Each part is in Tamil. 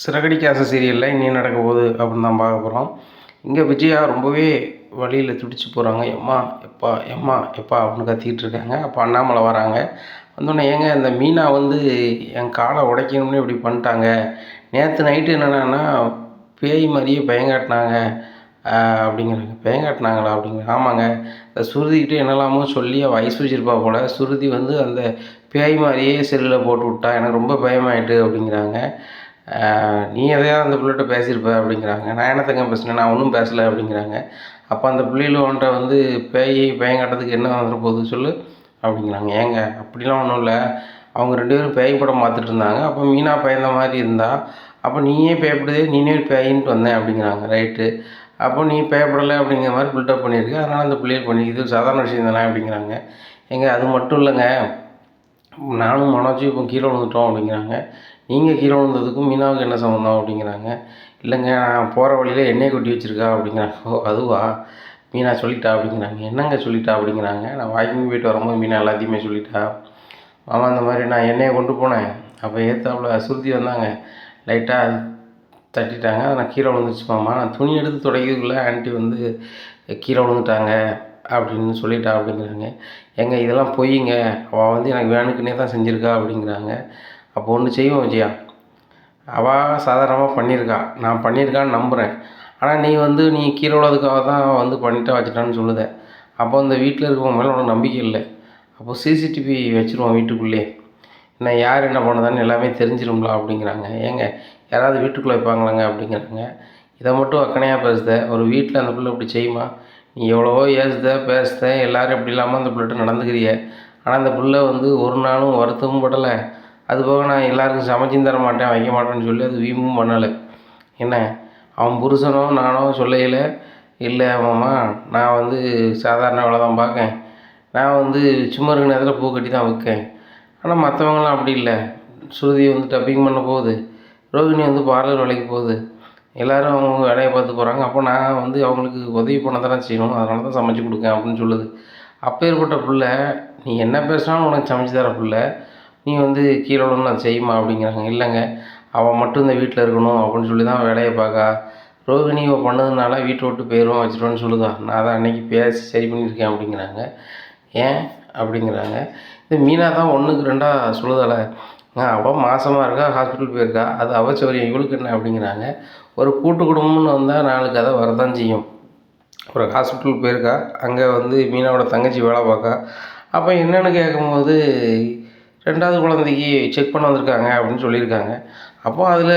சிறகடிக்க ஆசை சீரியலில் இனி நடக்க போகுது அப்படின்னு தான் பார்க்க போகிறோம். இங்கே விஜயா ரொம்பவே வலியில் துடிச்சு போகிறாங்க. எம்மா எப்பா எம்மா எப்பா அப்படின்னு கத்திக்கிட்டு இருக்காங்க. அப்போ அண்ணாமலை வராங்க. வந்தோடனே ஏங்க இந்த மீனா வந்து என் காலை உடைக்கணும்னு இப்படி பண்ணிட்டாங்க. நேற்று நைட்டு என்னென்னா பேய் மாதிரியே பயங்காட்டினாங்க அப்படிங்கிறாங்க. பயங்காட்டினாங்களா அப்படிங்கிற ஆமாங்க. இந்த சுருதிக்கிட்ட என்னெல்லாமோ சொல்லி அவள் ஐஸ் வச்சிருப்பா போல். சுருதி வந்து அந்த பேய் மாதிரியே செல்லில் போட்டு விட்டா. எனக்கு ரொம்ப பயமாயிட்டு அப்படிங்கிறாங்க. நீ எதையாவது அந்த பிள்ளைகிட்ட பேசியிருப்ப அப்படிங்கிறாங்க. நான் என்னத்தங்க பேசினேன், நான் ஒன்றும் பேசலை அப்படிங்கிறாங்க. அப்போ அந்த பிள்ளைகள் உன்கிட்ட வந்து பயங்காட்டுறதுக்கு என்ன வந்துட போகுது சொல்லு அப்படிங்கிறாங்க. ஏங்க அப்படிலாம் ஒன்றும் இல்லை, அவங்க 2 பேரும் பேய் படம் பார்த்துட்டு இருந்தாங்க. அப்போ மீனா பயந்த மாதிரி இருந்தா, அப்போ நீயே பயப்படுதே, நீனே பேயின்ட்டு வந்தேன் அப்படிங்கிறாங்க. ரைட்டு, அப்போ நீ பயப்படலை அப்படிங்கிற மாதிரி பில்டப் பண்ணியிருக்கு, அதனால் அந்த பிள்ளைகள் பண்ணிக்குது, சாதாரண விஷயம் தானே அப்படிங்கிறாங்க. ஏங்க அது மட்டும் இல்லைங்க, நானும் மனோஜும் இப்போ கீழே விழுந்துட்டோம் அப்படிங்கிறாங்க. நீங்கள் கீழே விழுந்ததுக்கும் மீனாவுக்கு என்ன சம்மந்தம் அப்படிங்கிறாங்க. இல்லைங்க நான் போகிற வழியில் எண்ணெய் கொட்டி வச்சுருக்கா அப்படிங்கிறாங்க. ஓ அதுவா, மீனா சொல்லிட்டா அப்படிங்கிறாங்க. என்னங்க சொல்லிட்டா அப்படிங்கிறாங்க. நான் வாக்கிங் போயிட்டு வரும்போது மீனா எல்லாத்தையுமே சொல்லிட்டா. மாமா இந்த மாதிரி நான் எண்ணெயை கொண்டு போனேன், அப்போ ஏற்றாப்புல சுருதி வந்தாங்க, லைட்டாக தட்டிட்டாங்க, அதை நான் கீழே விழுந்துச்சு மாமா, நான் துணி எடுத்து துடைக்கிறதுக்குள்ளே ஆண்டி வந்து கீழே விழுந்துட்டாங்க அப்படின்னு சொல்லிட்டா அப்படிங்கிறாங்க. ஏங்க இதெல்லாம் பொய்யுங்க, அவள் வந்து எனக்கு வேணுக்குன்னே தான் செஞ்சுருக்கா அப்படிங்கிறாங்க. அப்போ ஒன்று செய்வோம் விஜயா, அவள் சாதாரணமாக பண்ணியிருக்கா, நான் பண்ணியிருக்கான்னு நம்புகிறேன். ஆனால் நீ கீழே உள்ளதுக்காக தான் வந்து பண்ணிட்டா வச்சுட்டான்னு சொல்லுத. அப்போ இந்த வீட்டில் இருக்கவங்க மேலே உனக்கு நம்பிக்கை இல்லை. அப்போ சிசிடிவி வச்சுருவோம் வீட்டுக்குள்ளே, என்ன யார் என்ன பண்ணுதான்னு எல்லாமே தெரிஞ்சிடும்ல அப்படிங்கிறாங்க. ஏங்க யாராவது வீட்டுக்குள்ளே வைப்பாங்களாங்க அப்படிங்கிறாங்க. இதை மட்டும் அக்கனையாக பேசுத, ஒரு வீட்டில் அந்த பிள்ளை இப்படி செய்யுமா? நீ எவ்வளவோ பேசுத எல்லோரும் இப்படி இல்லாமல் அந்த பிள்ளைகிட்ட நடந்துக்கிறிய. ஆனால் அந்த பிள்ளை வந்து ஒரு நாளும் வருத்தமும் படலை. அதுபோக நான் எல்லாருக்கும் சமைச்சும் தர மாட்டேன், வைக்க மாட்டேன்னு சொல்லி அது வீம்பும் பண்ணலை. என்ன அவன் புருஷனோ நானோ சொல்லையில், இல்லை மாமா நான் வந்து சாதாரண வேலை தான் பார்க்கேன், நான் வந்து சும்மா இருக்கிற நேரத்தில் பூ கட்டி தான் வைக்கேன். ஆனால் மற்றவங்களாம் அப்படி இல்லை, ஸ்ருதி வந்து டப்பிங் பண்ண போகுது, ரோகிணி வந்து பார்லர் வேலைக்கு போகுது, எல்லோரும் அவங்க வேலையை பார்த்து போகிறாங்க. அப்போ நான் வந்து அவங்களுக்கு உதவி பண்ண தானே செய்யணும், அதனால தான் சமைச்சு கொடுக்கேன் அப்படின்னு சொல்லுது. அப்பேற்பட்ட பிள்ளை நீ என்ன பேசினாலும் உனக்கு சமைச்சு தர பிள்ளை, நீ வந்து கீழே விழுந்து அதை செய்யுமா அப்படிங்கிறாங்க. இல்லைங்க அவள் மட்டும் இந்த வீட்டில் இருக்கணும் அப்படின்னு சொல்லி தான் வேலையை பார்க்கா, ரோகிணி இவள் பண்ணதுனால வீட்டை விட்டு போயிடுவோம் வச்சுருவோன்னு சொல்லுதா. நான் தான் அன்றைக்கி பேசி சரி பண்ணியிருக்கேன் அப்படிங்கிறாங்க. ஏன் அப்படிங்கிறாங்க. இந்த மீனா தான் 1க்கு 2ஆக சொல்லுதால, அவள் மாதமாக இருக்கா, ஹாஸ்பிட்டல் போயிருக்கா, அது அவள் சௌரியம், இவளுக்கு என்ன அப்படிங்கிறாங்க. ஒரு கூட்டு குடும்பம்னு வந்தால் 4 கதை வரதான் செய்யும். ஒரு ஹாஸ்பிட்டல் போயிருக்கா, அங்கே வந்து மீனாவோட தங்கச்சி வேலை பார்க்கா. அப்போ என்னென்னு கேட்கும்போது 2வது குழந்தைக்கு செக் பண்ண வந்திருக்காங்க அப்படின்னு சொல்லியிருக்காங்க. அப்போ அதில்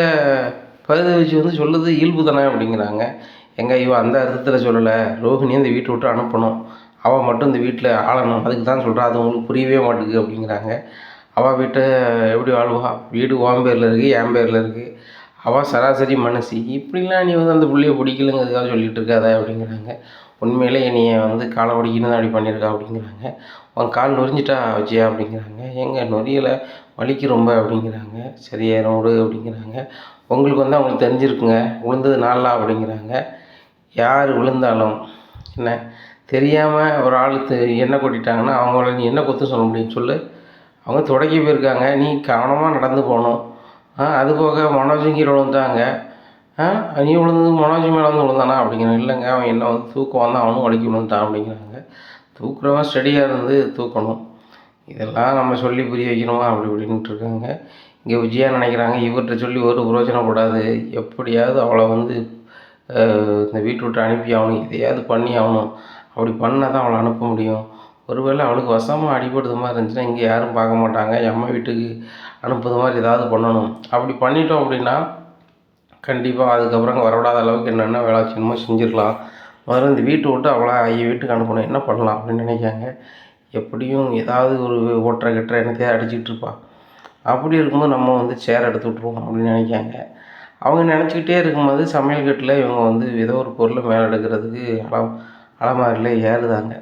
பரிதவிச்சு வந்து சொல்லுது இயல்பு தானே அப்படிங்கிறாங்க. எங்க இவன் அந்த அர்த்தத்தில் சொல்லலை, ரோஹிணியை இந்த வீட்டை விட்டு அனுப்பணும், அவள் மட்டும் இந்த வீட்டில் ஆளணும், அதுக்கு தான் சொல்கிறா, அது உங்களுக்கு புரியவே மாட்டேங்குது அப்படிங்கிறாங்க. அவள் வீட்டை எப்படி வாழ்வா, வீடு உன் பேரில் இருக்குது, என் பேரில் இருக்குது, அவள் சராசரி மனசு, இப்படிலாம் நீ வந்து அந்த பிள்ளைய பிடிக்கலங்கிறதுக்காக சொல்லிகிட்டு இருக்காத அப்படிங்கிறாங்க. உண்மையிலே என்னைய வந்து காலை ஒடிக்கணும் தான் அப்படி பண்ணியிருக்கா அப்படிங்கிறாங்க. உன் கால் நொறிஞ்சிட்டா விஜயா அப்படிங்கிறாங்க. ஏங்க நொறியலை, வலிக்கு ரொம்ப அப்படிங்கிறாங்க. சரியாயிரும் விடு அப்படிங்கிறாங்க. உங்களுக்கு வந்து அவங்களுக்கு தெரிஞ்சிருக்குங்க, விழுந்தது நாளா அப்படிங்கிறாங்க. யார் விழுந்தாலும் என்ன தெரியாமல் ஒரு ஆள் எண்ணெய் கொட்டிட்டாங்கன்னா அவங்கள நீ என்ன குத்தம் சொல்ல முடியும் சொல்லு? அவங்க துடைக்க போயிருக்காங்க, நீ கவனமாக நடந்து போகணும். அதுபோக மனோஜும் கீழே விழுந்தாங்க, நீ விழுந்தது மனோஜ் மேலே வந்து விழுந்தானா அப்படிங்கிறாங்க. இல்லைங்க அவன் என்ன வந்து தூக்கம் வந்தால் அவனும் வலிக்கு விழுந்துட்டான் அப்படிங்கிறாங்க. தூக்குறவன் ஸ்டடியாக இருந்து தூக்கணும், இதெல்லாம் நம்ம சொல்லி புரிய வைக்கணுமா அப்படி இப்படின்ட்டு இருக்காங்க. இங்கே விஜயா நினைக்கிறாங்க இவர்கிட்ட சொல்லி ஒரு பிரயோஜனப்படாது, எப்படியாவது அவளை வந்து இந்த வீட்டை விட்டு அனுப்பி ஆகணும், எதையாவது பண்ணி ஆகணும், அப்படி பண்ணால் தான் அவளை அனுப்ப முடியும். ஒருவேளை அவளுக்கு வசமாக அடிபடுறது மாதிரி இருந்துச்சுன்னா இங்கே யாரும் பார்க்க மாட்டாங்க, என் அம்மா வீட்டுக்கு அனுப்புறது மாதிரி ஏதாவது பண்ணணும். அப்படி பண்ணிட்டோம் அப்படின்னா கண்டிப்பாக அதுக்கப்புறம் வரவிடாத அளவுக்கு என்னென்ன வேலை செய்யணுமோ செஞ்சிடலாம். முதல்ல இந்த வீட்டை விட்டு அவளை வீட்டுக்கு அனுப்பணும், என்ன பண்ணலாம் அப்படின்னு நினைக்காங்க. எப்படியும் ஏதாவது ஒரு ஒற்றை கட்டுற என்னத்தையாவது அடிச்சுக்கிட்டு இருப்பா. அப்படி இருக்கும்போது நம்ம வந்து சேர் எடுத்து விட்ருவோம் அப்படின்னு நினைக்காங்க. அவங்க நினச்சிக்கிட்டே இருக்கும்போது சமையல் கட்டில் இவங்க வந்து ஏதோ ஒரு பொருளை மேலே எடுக்கிறதுக்கு அலமாரியில் ஏறுதாங்க.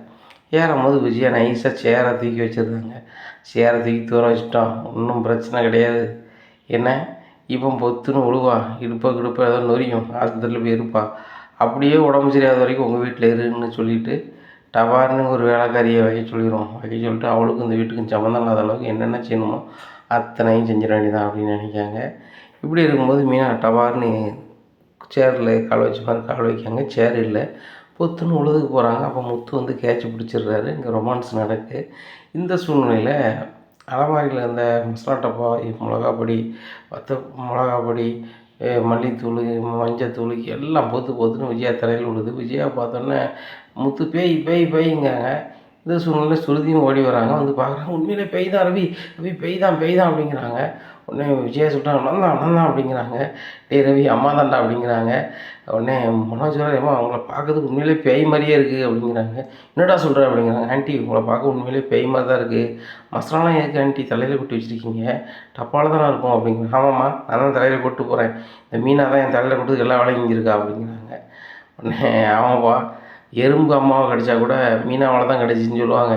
ஏறும்போது விஜயா நைஸாக சேரை தூக்கி வச்சுருந்தாங்க. சேரை தூக்கி தூர வச்சுட்டோம், ஒன்றும் பிரச்சனை கிடையாது, என்ன இப்போ பொத்துன்னு விழுவா, இடுப்பை ஏதோ நொறியும், ஆஸ்பத்திரியில் போய் இருப்பா, அப்படியே உடம்பு சரியாத வரைக்கும் உங்கள் வீட்டில் இருன்னு சொல்லிவிட்டு டவார்னு ஒரு வேலைக்காரியை வைக்க சொல்லிடுவோம். வைக்க சொல்லிட்டு அவளுக்கும் இந்த வீட்டுக்கும் சம்மந்தம் இல்லாத அளவுக்கு என்னென்ன செய்யணுமோ அத்தனையும் செஞ்சிட வேண்டியதான் அப்படின்னு நினைக்காங்க. இப்படி இருக்கும்போது மீனா டபார்னு சேரில் கால் வச்ச மாதிரி கால் வைக்காங்க, சேர் இல்லை. பொத்துன்னு உழுதுக்கு போகிறாங்க. அப்போ முத்து வந்து கேட்ச் பிடிச்சிடுறாரு. இங்கே ரொமான்ஸ் நடக்குது. இந்த சூழ்நிலையில் அலமாரியில் இருந்த மசாலா டப்பா, மிளகா பொடி, மிளகா பொடி, மல்லித்தூள், மஞ்சத்தூள் எல்லாம் பொத்துன்னு விஜயா தலையில் விழுது. விஜயா பார்த்தோன்னே முத்து பேய் பேய் பேய்ங்காங்க. இந்த சூழ்நிலையில் சுருதியும் ஓடி வராங்க. வந்து பார்க்குறாங்க, உண்மையிலே பேய் தான் ரவி, ரவி பேய் தான் அப்படிங்கிறாங்க. உடனே விஜயா சொல்லிட்டாங்க, நான் தான் அப்படிங்கிறாங்க. டேய் ரவி, அம்மா தான்டா அப்படிங்கிறாங்க. உடனே மனோஜ் ஏம்மா அவங்கள பார்க்கறதுக்கு உண்மையிலே பேய் மாதிரியே இருக்குது அப்படிங்கிறாங்க. என்னடா சொல்கிற அப்படிங்கிறாங்க. ஆண்டி உங்களை பார்க்க உண்மையிலே பேய் மாதிரி தான் இருக்குது. மசாலாலாம் எதுக்கு ஆண்டி தலையில் கொட்டி வச்சுருக்கீங்க? டப்பாவில் தானே இருக்கும் அப்படிங்கிறாங்க. ஆமாம்மா, நான் தான் தலையில் கொட்டு போகிறேன். இந்த மீனா தான் என் தலையில் கொட்டுறதுக்கு எல்லா வேலையும் இங்கிருக்கா அப்படிங்கிறாங்க. உடனே ஆமாப்பா, எறும்பு அம்மாவை கடிச்சா கூட மீனாவால் தான் கடிச்சின்னு சொல்லுவாங்க.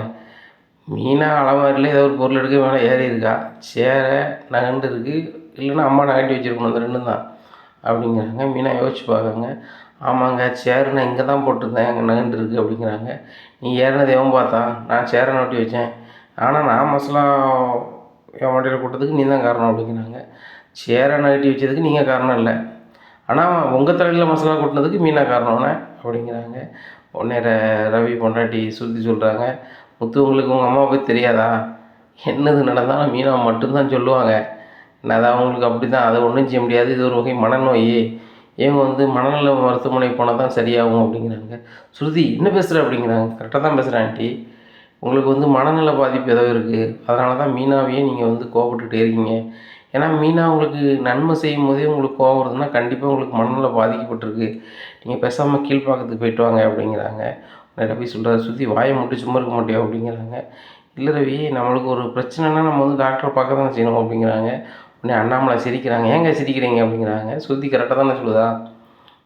மீனா அலமாரியில் ஏதோ ஒரு பொருள் எடுக்க மேலே ஏறி இருக்கா, சேரை நகண்டு இருக்குது, இல்லைன்னா அம்மா நகட்டி வச்சுருக்கணும், அந்த ரெண்டும் தான் அப்படிங்கிறாங்க. மீனா யோசிச்சு பார்க்குறாங்க. ஆமாங்க, சேரு நான் இங்கே தான் போட்டிருந்தேன், அங்கே நகண்டு இருக்குது அப்படிங்கிறாங்க. நீ ஏறினது எவன் பார்த்தான்? நான் சேரை நோட்டி வச்சேன். ஆனால் நான் மசாலா என் வண்டியில் போட்டதுக்கு நீ தான் காரணம் அப்படிங்கிறாங்க. சேரை நகட்டி வச்சதுக்கு நீங்கள் காரணம் இல்லை, ஆனால் உங்கள் தலையில் மசாலா கொட்டினதுக்கு மீனா காரணம்னே அப்படிங்கிறாங்க. உடனே ரவி பொண்டாட்டி சுற்றி சொல்கிறாங்க, முத்து உங்களுக்கு உங்கள் அம்மாவை பற்றி தெரியாதா? என்னது நடந்தாலும் மீனா மட்டும்தான் சொல்லுவாங்க. அது அவங்களுக்கு அப்படி தான், அதை ஒன்றும் செய்ய முடியாது. இது ஒரு வகை மனநோய். இவங்க வந்து மனநல மருத்துவமனைக்கு போனால் தான் சரியாகும் அப்படிங்கிறாங்க. ஸ்ருதி என்ன பேசுகிற அப்படிங்கிறாங்க. கரெக்டாக தான் பேசுகிறேன் ஆண்டி, உங்களுக்கு வந்து மனநல பாதிப்பு ஏதோ இருக்குது, அதனால தான் மீனாவையே நீங்கள் வந்து கோவப்பட்டுக்கிட்டே இருக்கீங்க. ஏன்னா மீனா உங்களுக்கு நன்மை செய்யும் போதே உங்களுக்கு கோவம் வருதுன்னா கண்டிப்பாக உங்களுக்கு மனநல பாதிக்கப்பட்டிருக்கு. நீங்கள் பேசாமல் கீழ்ப்பாக்கத்துக்கு போயிட்டு வாங்க அப்படிங்கிறாங்க. ரவி சொல்கிறார், ஸ்ருதி வாயை மட்டும் சும்மா இருக்க மாட்டியா அப்படிங்கிறாங்க. இல்லை ரவி, நம்மளுக்கு ஒரு பிரச்சனைனா நம்ம வந்து டாக்டரை பார்க்க தானே செய்யணும் அப்படிங்கிறாங்க. உடனே அண்ணாமலை சிரிக்கிறாங்க. ஏங்க சிரிக்கிறீங்க அப்படிங்கிறாங்க. ஸ்ருதி கரெக்டாக தானே சொல்லுதா?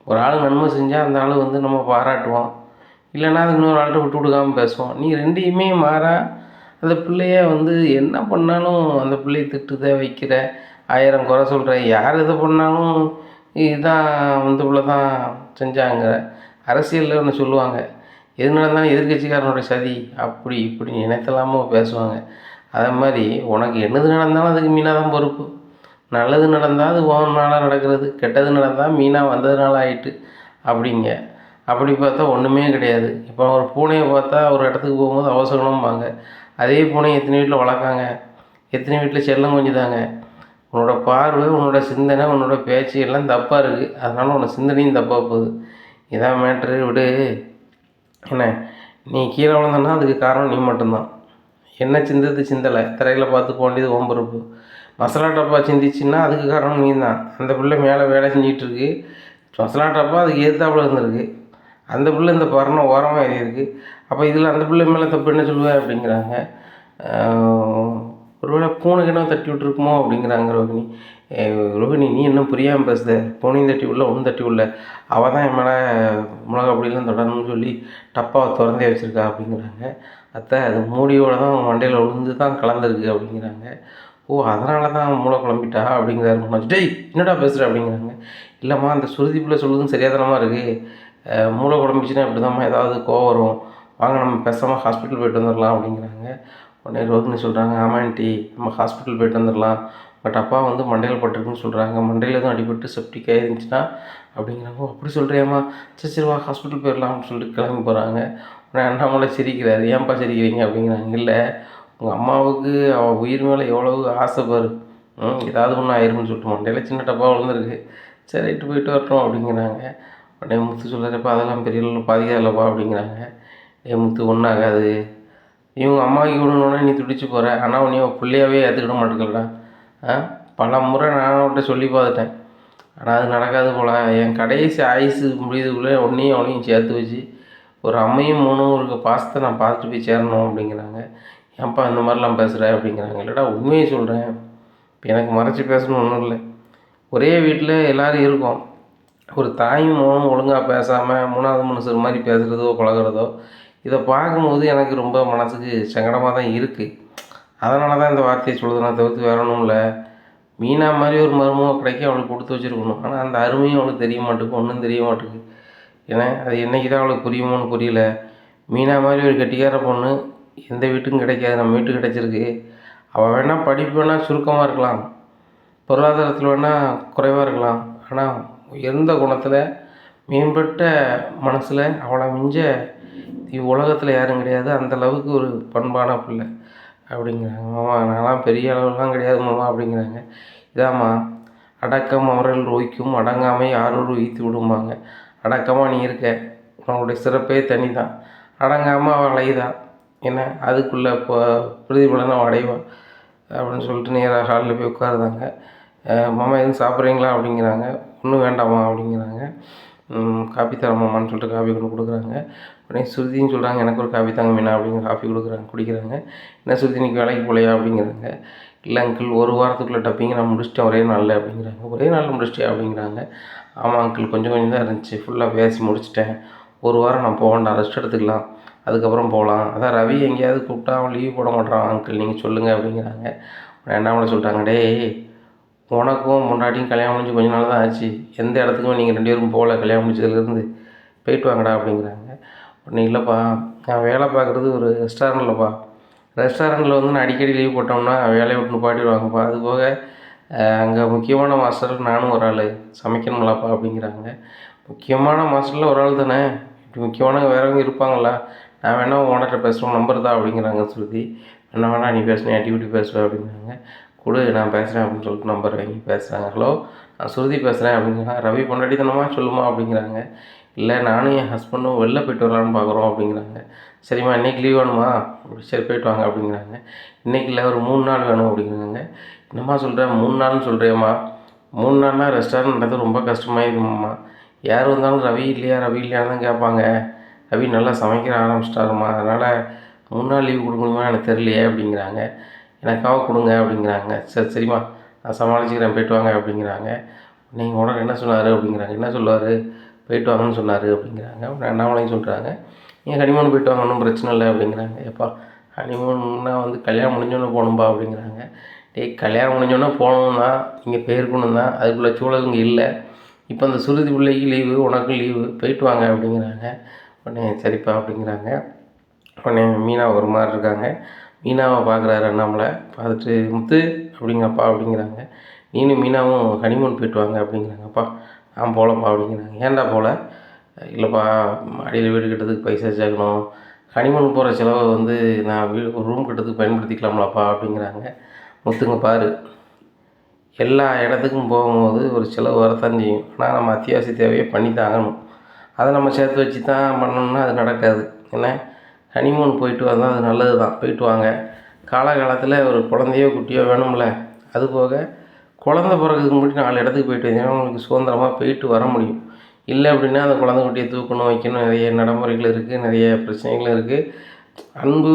ஒரு ஆள் நன்மை செஞ்சால் அந்த ஆள் வந்து நம்ம பாராட்டுவோம், இல்லைன்னா அது இன்னொரு ஆள்கிட்ட விட்டு கொடுக்காமல் பேசுவோம். நீ ரெண்டையுமே மாறா அந்த பிள்ளைய வந்து என்ன பண்ணாலும் அந்த பிள்ளையை திட்டுத வைக்கிற, 1000 குறை சொல்கிற, யார் எதை பண்ணாலும் இதுதான் இந்த பிள்ளை தான் செஞ்சாங்க. அரசியலில் ஒன்று சொல்லுவாங்க, எது நடந்தாலும் எதிர்கட்சிக்காரனுடைய சதி, அப்படி இப்படி நினைத்தலாமோ பேசுவாங்க. அதே மாதிரி உனக்கு என்னது நடந்தாலும் அதுக்கு மீனா தான் பொறுப்பு. நல்லது நடந்தால் அது உன்னால நடக்கிறது, கெட்டது நடந்தால் மீனா வந்ததுனால ஆயிட்டு அப்படிங்க. அப்படி பார்த்தா ஒன்றுமே கிடையாது. இப்போ ஒரு பூனையை பார்த்தா ஒரு இடத்துக்கு போகும்போது அவசரம்பாங்க. அதே பூனை எத்தனை வீட்டில் வளர்க்காங்க, எத்தனை வீட்டில் செல்லம் கொஞ்சிதாங்க. உன்னோட பார்வை, உன்னோட சிந்தனை, உன்னோட பேச்சு எல்லாம் தப்பாக இருக்குது, அதனால் உன்னோட சிந்தனையும் தப்பாக போகுது. இதான் மேட்ரு, விடு. என்ன, நீ கீழே விழுந்தன்னா அதுக்கு காரணம் நீ மட்டும்தான். என்ன சிந்தது சிந்தலை, திரையில் பார்த்து போக வேண்டியது உன் பொறுப்பு. மசாலா டப்பா சிந்திச்சுன்னா அதுக்கு காரணம் நீ தான். அந்த பிள்ளை மேலே வேலை செஞ்சிகிட்ருக்கு, மசாலா டப்பா அதுக்கு எதிர்த்தாப்புல இருந்திருக்கு, அந்த பிள்ளை இந்த பரணை ஓரமாக ஏறியிருக்கு. அப்போ இதில் அந்த பிள்ளை மேலே தப்பு என்ன சொல்லுவேன் அப்படிங்கிறாங்க. ஒருவேளை பூனைக்கு என்ன தட்டி விட்டுருக்குமோ அப்படிங்கிறாங்க ரோகிணி. ரோகிணி, நீ இன்னும் புரியாமல் பேசுத, பூனையும் தட்டி விடல, ஒன்றும் தட்டி விடல, அவள் தான் என் மேலே மிளகா பொடியெலாம் தொடரணும்னு சொல்லி டப்பாவை திறந்தே வச்சுருக்கா அப்படிங்கிறாங்க. அத்தை, அது மூடியோடு தான் மண்டையில் விழுந்து தான் கலந்துருக்கு அப்படிங்கிறாங்க. ஓ, அதனால தான் மூளை குழம்பிட்டா அப்படிங்கிறாரு மனோஜ். டேய் என்னடா பேசுகிற அப்படிங்கிறாங்க. இல்லைம்மா, அந்த சுருதி பிள்ளை சொல்லுதுன்னு சரியாதனமாக இருக்குது, மூளை குழம்பிச்சுன்னா இப்படி தான்மா ஏதாவது கோவம் வரும், வாங்க நம்ம பேசாமல் ஹாஸ்பிட்டல் போய்ட்டு வந்துடலாம் அப்படிங்கிறாங்க. உடனே ரோகிணி சொல்கிறாங்க, ஆமாம் ஆண்டி, நம்ம ஹாஸ்பிட்டல் போய்ட்டு வந்துடலாம், பட் அப்பா வந்து மண்டையில் பட்டிருக்குன்னு சொல்கிறாங்க, மண்டையில் எதுவும் அடிபட்டு செப்டிக் ஆகிருந்துச்சுன்னா அப்படிங்கிறாங்க. அப்படி சொல்கிறியாம்மா, சரி வா ஹாஸ்பிட்டல் போயிடலாம் அப்படின்னு சொல்லிட்டு கிளம்பி போகிறாங்க. உடனே அண்ணாமலை சிரிக்கிறாரு. ஏன்ப்பா சிரிக்கிறீங்க அப்படிங்கிறாங்க. இல்லை, உங்கள் அம்மாவுக்கு அவள் உயிர் மேலே எவ்வளவு ஆசை பாரு, ஏதாவது ஒன்று ஆயிரும்னு சொல்லிட்டு மண்டையில் சின்ன டப்பா விழுந்துருக்கு, சரி ரைட்டு போயிட்டு வரட்டும் அப்படிங்கிறாங்க. உடனே முத்து சொல்கிறப்ப அதெல்லாம் பெரிய அளவில் பாதிக்காதல்லப்பா அப்படிங்கிறாங்க. முத்து ஒன்றும் ஆகாது, இவங்க அம்மாவுக்கு விடணுன்னே நீ துடிச்சு போகிற, ஆனால் உன்னை பிள்ளையாவே ஏற்றுக்கிட மாட்டேங்கலடா. பல முறை நான் அவன்கிட்ட சொல்லி பார்த்துட்டேன், ஆனால் அது நடக்காது போல். என் கடைசி ஆயுசு முடியுதுக்குள்ளே உன்னையும் அவனையும் சேர்த்து வச்சு ஒரு அம்மையும் மூணும் இருக்க பாசத்தை நான் பார்த்துட்டு போய் சேரணும் அப்படிங்கிறாங்க. ஏன்ப்பா இந்த மாதிரிலாம் பேசுகிற அப்படிங்கிறாங்க. இல்லைடா, உண்மையை சொல்கிறேன், இப்போ எனக்கு மறைச்சி பேசணும் ஒன்றும் இல்லை. ஒரே வீட்டில் எல்லோரும் இருக்கோம், ஒரு தாயும் மகனும் ஒழுங்காக பேசாமல் மூணாவது மனுஷர் மாதிரி பேசுகிறதோ பழகிறதோ, இதை பார்க்கும்போது எனக்கு ரொம்ப மனதுக்கு சங்கடமாக தான் இருக்குது. அதனால தான் இந்த வார்த்தையை சொல்லுது, நான் தவிர்த்து வேற ஒன்றும் இல்லை. மீனா மாதிரி ஒரு மருமக கிடைக்க அவளுக்கு கொடுத்து வச்சுருக்கணும், ஆனால் அந்த அருமையும் அவளுக்கு தெரிய மாட்டேங்குது, ஒன்றும் தெரிய மாட்டேங்குது. ஏன்னா அது என்றைக்கு தான் அவளுக்கு புரியுமோன்னு புரியல. மீனா மாதிரி ஒரு கெட்டிக்கார பொண்ணு எந்த வீட்டுக்கும் கிடைக்காது, நம்ம வீட்டுக்கு கிடைச்சிருக்கு. அவள் வேணால் படிப்பு வேணால் சுருக்கமாக இருக்கலாம், பொருளாதாரத்தில் வேணால் குறைவாக இருக்கலாம், ஆனால் உயர்ந்த குணத்தில் மேம்பட்ட மனசில் அவளை மிஞ்ச உலகத்தில் யாரும் கிடையாது. அந்தளவுக்கு ஒரு பண்பான பிள்ளை அப்படிங்கிறாங்க. மாமா நான்லாம் பெரிய அளவுலாம் கிடையாது மாமா அப்படிங்கிறாங்க. இதாம்மா அடக்கம் அவர்கள் ஓய்க்கும் அடங்காமை யாரோடு உய்த்து விடும்பாங்க. அடக்கமாக நீ இருக்க, உன்னுடைய சிறப்பே தனி தான். அடங்காமல் அவள் அலையுதா என்ன, அதுக்குள்ளே இப்போ பிரதிபலனை அவள் அடைவா அப்படின்னு சொல்லிட்டு நேராக ஹாலில் போய் உட்காருதாங்க. மாமா எதுவும் சாப்பிட்றீங்களா அப்படிங்கிறாங்க. ஒன்றும் வேண்டாமா அப்படிங்கிறாங்க. காப்பி தரமாமான்னு சொல்லிட்டு காப்பி கொண்டு கொடுக்குறாங்க. உடனே சுருதின்னு சொல்கிறாங்க, எனக்கு ஒரு காப்பி தாங்க மீனா அப்படிங்கிற காப்பி கொடுக்குறாங்க, குடிக்கிறாங்க. என்ன சுருதி இன்னைக்கு வேலைக்கு போகலையா அப்படிங்கிறாங்க. இல்லை அங்கிள், ஒரு வாரத்துக்குள்ளே டப்பிங்க நான் முடிச்சிட்டேன் ஒரே நாளில் அப்படிங்கிறாங்க. ஒரே நாளில் முடிச்சிட்டேன் அப்படிங்கிறாங்க. ஆமாம் அங்கிள், கொஞ்சம் கொஞ்சம் தான் இருந்துச்சு, ஃபுல்லாக பேசி முடிச்சிட்டேன். ஒரு வாரம் நான் போக வேண்டாம், ரெஸ்ட் எடுத்துக்கலாம், அதுக்கப்புறம் போகலாம். அதான் ரவி எங்கேயாவது கூப்பிட்டா அவன் லீவ் போட மாட்டான் அங்கிள், நீங்கள் சொல்லுங்கள் அப்படிங்கிறாங்க. என்ன பண்ண சொல்லிட்டாங்க, டேய் உனக்கும் முன்னாடியும் கல்யாணம் முடிஞ்சு கொஞ்ச நாள் தான் ஆச்சு, எந்த இடத்துக்கும் நீங்கள் 2 பேரும் போகல கல்யாணம் முடிச்சதுலேருந்து, போயிட்டு வாங்கடா அப்படிங்கிறாங்க. உடனே இல்லைப்பா, நான் வேலை பார்க்குறது ஒரு ரெஸ்டாரண்ட்லப்பா, ரெஸ்டாரண்ட்டில் வந்து நான் அடிக்கடி லீவ் போட்டோம்னா வேலையை விட்டு நிப்பாட்டிடுவாங்கப்பா, அது போக அங்கே முக்கியமான மாஸ்டர் நானும் ஒரு ஆள், சமைக்கணுங்களாப்பா அப்படிங்கிறாங்க. முக்கியமான மாஸ்டரில் ஒரு ஆள் தானே, இப்படி முக்கியமானவங்க வேறவங்க இருப்பாங்களா, நான் வேணா ஓனர்கிட்ட பேசுகிறோம், நம்பர் தான் அப்படிங்கிறாங்க ஸ்ருதி. வேணா நீ பேசுனேன் ஆக்டிவிட்டி பேசுவேன் அப்படிங்கிறாங்க. கொடு நான் பேசுகிறேன் அப்படின்னு சொல்லிட்டு நம்பர் வாங்கி பேசுகிறாங்க. ஹலோ நான் ஸ்ருதி பேசுகிறேன் அப்படிங்கிறாங்க. ரவி பொண்டாட்டி தானமா சொல்லுமா அப்படிங்கிறாங்க. இல்லை நானும் என் ஹஸ்பண்டும் வெளில போய்ட்டு வரலான்னு பார்க்குறோம் அப்படிங்கிறாங்க. சரிம்மா இன்றைக்கி லீவ் வேணுமா, சரி போய்ட்டு வாங்க அப்படிங்கிறாங்க. இன்றைக்கி இல்லை ஒரு 3 நாள் வேணும் அப்படிங்கிறாங்க. என்னம்மா சொல்கிறேன் 3 நாள்னு சொல்கிறேம்மா, 3 நாள்னால் ரெஸ்டாரண்ட் நடந்து ரொம்ப கஷ்டமாயிருக்கும்மா, யார் வந்தாலும் ரவி இல்லையா ரவி இல்லையான்னு தான் கேட்பாங்க, ரவி நல்லா சமைக்கிற ஆரம்பிச்சிட்டாருமா, அதனால் 3 நாள் லீவ் கொடுக்க முடியுமா எனக்கு தெரியலையே அப்படிங்கிறாங்க. எனக்காக கொடுங்க அப்படிங்கிறாங்க. சரி சரிம்மா நான் சமாளிச்சுக்கிறேன், போய்ட்டு வாங்க அப்படிங்கிறாங்க. நீங்கள் உடனே என்ன சொன்னார் அப்படிங்கிறாங்க. என்ன சொல்லுவார், போய்ட்டு வாங்கன்னு சொன்னார் அப்படிங்கிறாங்க. அண்ணாமலையும் சொல்கிறாங்க, நீங்கள் ஹனிமூன் போய்ட்டு வாங்க ஒன்றும் பிரச்சனை இல்லை அப்படிங்கிறாங்க. எப்பா ஹனிமூன்னா வந்து கல்யாணம் முடிஞ்சோன்னே போகணும்பா அப்படிங்கிறாங்க. டேய் கல்யாணம் முடிஞ்சோன்னே போகணும் தான், நீங்கள் போயிருக்கணும் தான், அதுக்குள்ளே சூழல் இங்கே இல்லை, இப்போ அந்த சுருதி பிள்ளைக்கு லீவு உனக்கும் லீவு, போய்ட்டு வாங்க அப்படிங்கிறாங்க. உடனே சரிப்பா அப்படிங்கிறாங்க. உடனே மீனா ஒரு மாதிரி இருக்காங்க. மீனாவை பார்க்குறாரு அண்ணாமலை, பார்த்துட்டு முத்து அப்படிங்கப்பா அப்படிங்கிறாங்க. நீனும் மீனாவும் ஹனிமூன் போய்ட்டு வாங்க அப்படிங்கிறாங்கப்பா. நான் போகலப்பா அப்படிங்கிறாங்க. ஏன்டா போகல, இல்லைப்பா அடியில் வீடு கட்டுறதுக்கு பைசா சேர்க்கணும், ஹனிமூன் போகிற செலவை வந்து நான் ஒரு ரூம் கட்டுறதுக்கு பயன்படுத்திக்கலாம்லப்பா அப்படிங்கிறாங்க. முத்துங்க பாரு, எல்லா இடத்துக்கும் போகும்போது ஒரு செலவு வரத்தான் செய்யும், ஆனால் நம்ம அத்தியாவசிய தேவையை பண்ணி தான் ஆகணும், அதை நம்ம சேர்த்து வச்சு தான் பண்ணணும்னா அது நடக்காது. என்ன ஹனிமூன் போயிட்டு வந்தால் அது நல்லது தான், போயிட்டு வாங்க. காலகாலத்தில் ஒரு குழந்தையோ குட்டியோ வேணும்ல, அதுபோக குழந்த பிறகுக்கு முன்னாடி 4 இடத்துக்கு போயிட்டு வந்தீங்கன்னா உங்களுக்கு சுதந்திரமாக போயிட்டு வர முடியும். இல்லை அப்படின்னா அந்த குழந்தை குட்டியை தூக்கணும் வைக்கணும், நிறைய நடைமுறைகள் இருக்குது, நிறைய பிரச்சனைகளும் இருக்குது. அன்பு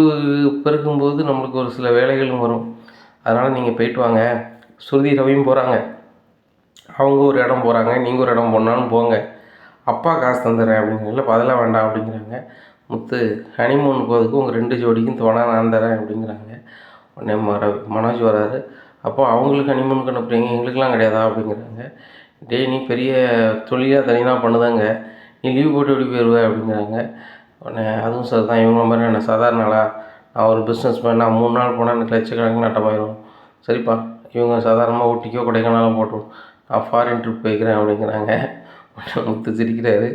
பெருக்கும்போது நம்மளுக்கு ஒரு சில வேலைகளும் வரும். அதனால் நீங்கள் போயிட்டு வாங்க. ஸ்ருதி ரவியும் போகிறாங்க, அவங்க ஒரு இடம் போகிறாங்க, நீங்கள் ஒரு இடம் போனாலும் போங்க, அப்பா காசு தந்துடுறேன் அப்படிங்கிறாங்க. இல்லை அதெல்லாம் வேண்டாம் அப்படிங்கிறாங்க. முத்து ஹனிமூன் போகிறதுக்கு உங்கள் 2 ஜோடிக்கும் துணை நான் தரேன் அப்படிங்கிறாங்க. உடனே மனோஜ் வராரு. அப்போ அவங்களுக்கு ஹனிமூனுக்கு அனுப்புறீங்க, எங்களுக்கெலாம் கிடையாதா அப்படிங்கிறாங்க. டேய் நீ பெரிய தொழிலாக தனியாக பண்ணுதாங்க, நீ லீவ் போட்டு எப்படி போயிடுவ அப்படிங்கிறாங்க. உடனே அதுவும் சார் தான், இவங்க மாதிரி என்ன சாதாரண ஆளா, நான் ஒரு பிஸ்னஸ் மேன், நான் 3 நாள் போனால் எனக்கு லட்சக்கணக்கில் நட்டமாயிடும். சரிப்பா இவங்க சாதாரணமாக ஊட்டிக்கோ கொடைக்கானலோ போட்டோம், நான் ஃபாரின் ட்ரிப் போய்க்கிறேன் அப்படிங்கிறாங்க. முத்து சிரிக்கிறாரு.